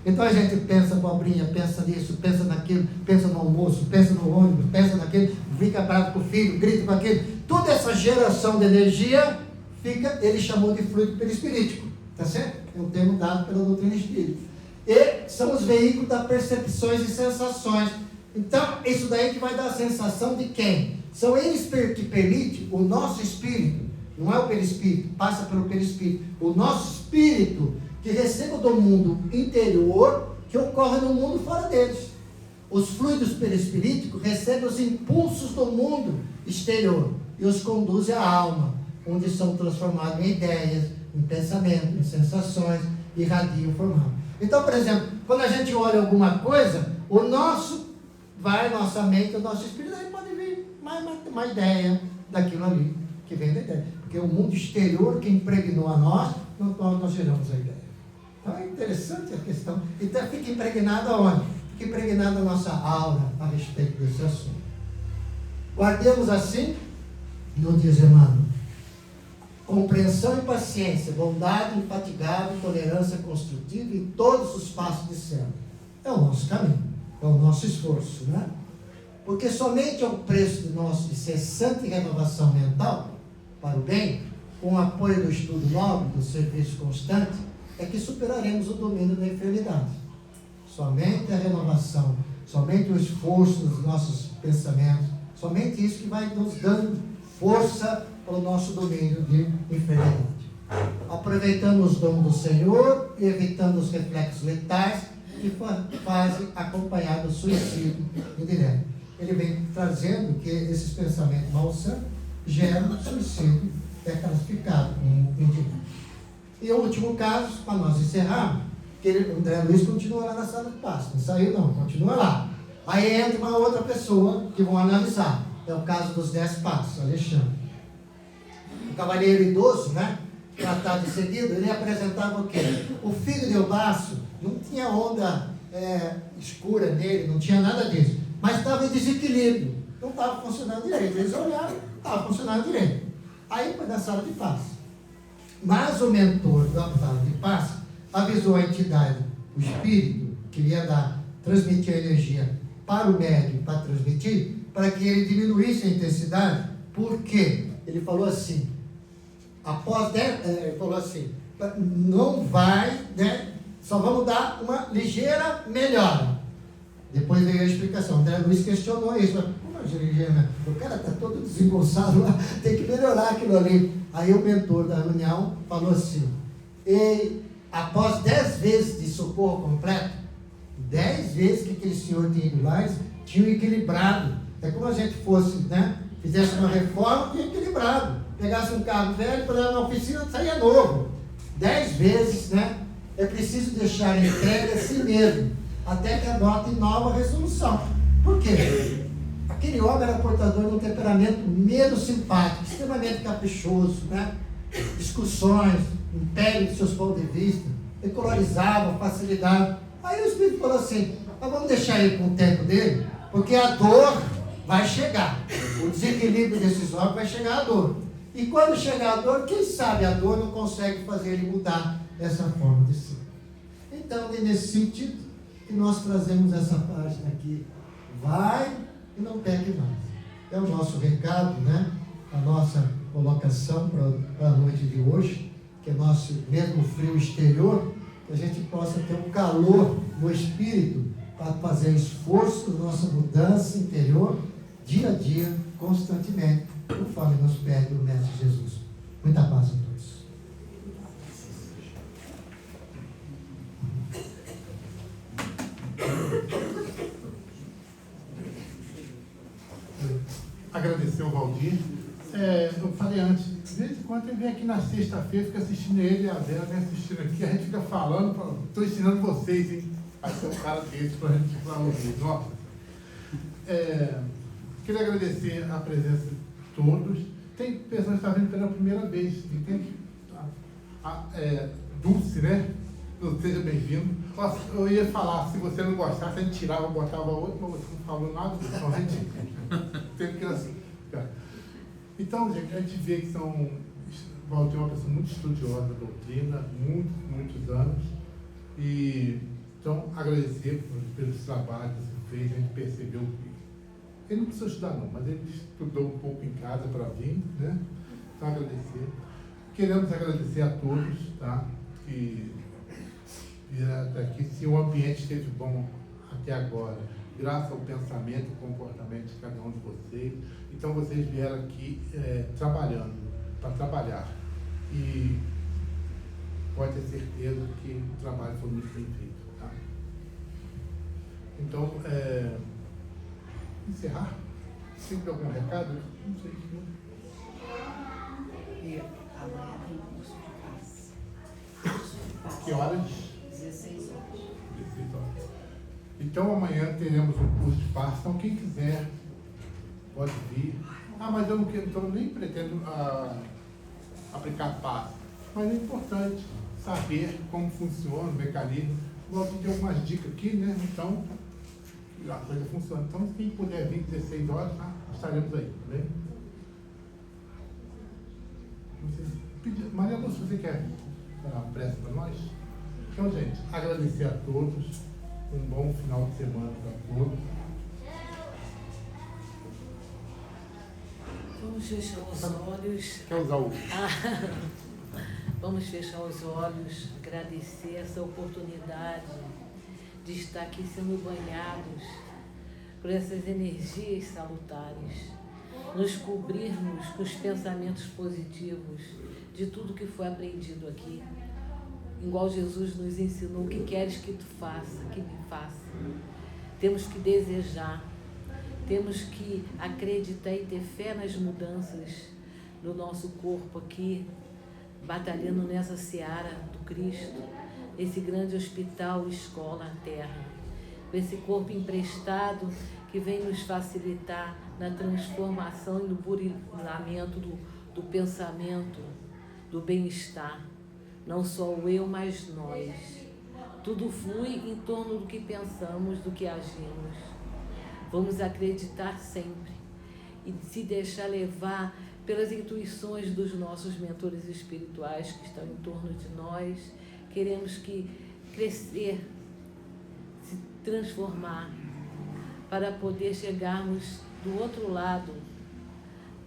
Então a gente pensa abobrinha, pensa nisso, pensa naquilo, pensa no almoço, pensa no ônibus, pensa naquilo, fica bravo com o filho, grita com aquilo. Toda essa geração de energia ele chamou de fluido perispirítico, tá certo? É um termo dado pela doutrina espírita. E são os veículos das percepções e sensações. Então, isso daí que vai dar a sensação de quem? São eles que permitem o nosso espírito, não é o perispírito, passa pelo perispírito, o nosso espírito que receba do mundo interior que ocorre no mundo fora deles. Os fluidos perispiríticos recebem os impulsos do mundo exterior e os conduzem à alma, onde são transformados em ideias, em pensamentos, em sensações, e irradiam formando. Então, por exemplo, quando a gente olha alguma coisa, nossa mente, o nosso espírito, aí pode vir uma ideia daquilo ali, que vem da ideia. Porque o mundo exterior que impregnou a nós, no qual nós geramos a ideia. Então é interessante a questão. Então fica impregnada onde? Fica impregnada a nossa aura a respeito desse assunto. Guardemos assim, nos diz Emmanuel, compreensão e paciência, bondade infatigável, tolerância construtiva em todos os passos de céu. É o nosso caminho, é o nosso esforço, né? Porque somente ao preço de nossa incessante renovação mental, para o bem, com o apoio do estudo nobre, do serviço constante, é que superaremos o domínio da enfermidade. Somente a renovação, somente o esforço dos nossos pensamentos, somente isso que vai nos dando força para o nosso domínio de enfermidade. Aproveitando os dons do Senhor e evitando os reflexos letais que fazem acompanhar do suicídio indireto. Ele vem trazendo que esses pensamentos malsãos geram suicídio, é classificado como indireto. E o último caso, para nós encerrarmos, que o André Luiz continua lá na sala de passe, não saiu não, continua lá. Aí entra uma outra pessoa que vão analisar, é o caso dos 10 passos, Alexandre. O cavalheiro idoso, né, tratado de seguido, ele apresentava o quê? O filho de Eubaço não tinha onda escura nele, não tinha nada disso, mas estava em desequilíbrio, não estava funcionando direito. Eles olharam, não estava funcionando direito. Aí foi na sala de passe. Mas o mentor da sala de passe avisou a entidade, o espírito, que ia transmitir a energia para o médium, para transmitir, para que ele diminuísse a intensidade. Por quê? Ele falou assim, ele falou assim, não vai, né, só vamos dar uma ligeira melhora. Depois veio a explicação. André Luiz questionou isso, mas como Imagina, o cara está todo desengonçado lá, tem que melhorar aquilo ali. Aí o mentor da reunião falou assim, e após 10 vezes de socorro completo, 10 vezes que aquele senhor tinha ido lá, eles tinham equilibrado. É como a gente fosse, né? Fizesse uma reforma, tinha equilibrado. Pegasse um carro velho, para na oficina, saía novo. 10 vezes, né? É preciso deixar entregue a si mesmo, até que adote nova resolução. Por quê? Aquele homem era portador de um temperamento menos simpático, extremamente caprichoso, né? Discussões, império de seus pontos de vista, decolorizava, facilidade. Aí o Espírito falou assim, mas vamos deixar ele com o tempo dele, porque a dor vai chegar. O desequilíbrio desses homens vai chegar a dor. E quando chegar a dor, quem sabe a dor não consegue fazer ele mudar essa forma de ser. Então, é nesse sentido que nós trazemos essa página aqui. Vai e não pegue mais. É o nosso recado, né? A nossa colocação para a noite de hoje, que é nosso mesmo frio exterior, que a gente possa ter um calor no espírito para fazer esforço na nossa mudança interior, dia a dia, constantemente, conforme nos pede o Mestre Jesus. Muita paz a todos. Agradecer ao Valdir. Eu falei antes, de vez em quando ele vem aqui na sexta-feira, fica assistindo ele e a Vera, vem assistindo aqui, a gente fica falando, estou ensinando vocês, hein? Vai ser um cara desse para a gente falar ouvir. Nossa. Queria agradecer a presença de todos. Tem pessoas que estão vindo pela primeira vez. E tem Dulce, né? Seja bem-vindo. Eu ia falar, se você não gostasse, a gente tirava, botava outro, mas você não falou nada, então a gente teve que assim. Então, gente, a gente vê que o Valdir é uma pessoa muito estudiosa da doutrina, muitos anos. E, então, agradecer pelos trabalhos que você fez, a gente percebeu que ele não precisou estudar não, mas ele estudou um pouco em casa para vir, né? Então, agradecer. Queremos agradecer a todos, tá? Que vieram até aqui. Se o ambiente esteve bom até agora, graças ao pensamento e comportamento de cada um de vocês, então vocês vieram aqui trabalhando, para trabalhar. E pode ter certeza que o trabalho foi muito bem feito, tá? Então, encerrar? Tem algum recado? Não sei. E amanhã tem curso de paz. Que horas? 16 horas. 16 horas. Então amanhã teremos um curso de paz. Então quem quiser pode vir. Mas eu não quero, então eu nem pretendo aplicar paz. Mas é importante saber como funciona o mecanismo. Vou ter algumas dicas aqui, né? Então a coisa funciona. Então, quem puder vir 16 horas, estaremos aí, tá bem? Maria Lúcia, você quer dar uma prece para nós? Então, gente, agradecer a todos, um bom final de semana para todos. Vamos fechar os olhos. Quer usar o... Vamos fechar os olhos, agradecer essa oportunidade de estar aqui sendo banhados por essas energias salutares, nos cobrirmos com os pensamentos positivos de tudo que foi aprendido aqui, igual Jesus nos ensinou: o que queres que tu faça, que me faça. Temos que desejar, temos que acreditar e ter fé nas mudanças do nosso corpo aqui, batalhando nessa seara do Cristo, esse grande hospital, escola, terra, esse corpo emprestado que vem nos facilitar na transformação e no burilamento do pensamento, do bem-estar. Não só o eu, mas nós. Tudo flui em torno do que pensamos, do que agimos. Vamos acreditar sempre e se deixar levar pelas intuições dos nossos mentores espirituais que estão em torno de nós. Queremos crescer, se transformar, para poder chegarmos do outro lado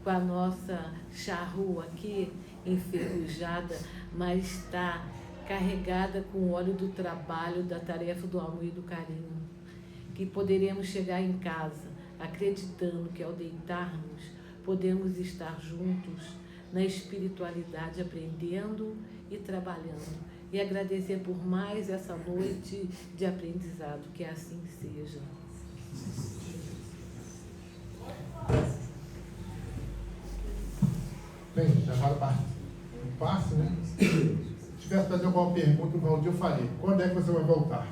com a nossa charrua aqui enferrujada, mas está carregada com o óleo do trabalho, da tarefa do amor e do carinho. Que poderemos chegar em casa acreditando que ao deitarmos podemos estar juntos na espiritualidade, aprendendo e trabalhando. E agradecer por mais essa noite de aprendizado, que assim seja. Bem, gente, agora o passe, né? Se tivesse fazer alguma pergunta, o Valdir, eu falei, quando é que você vai voltar?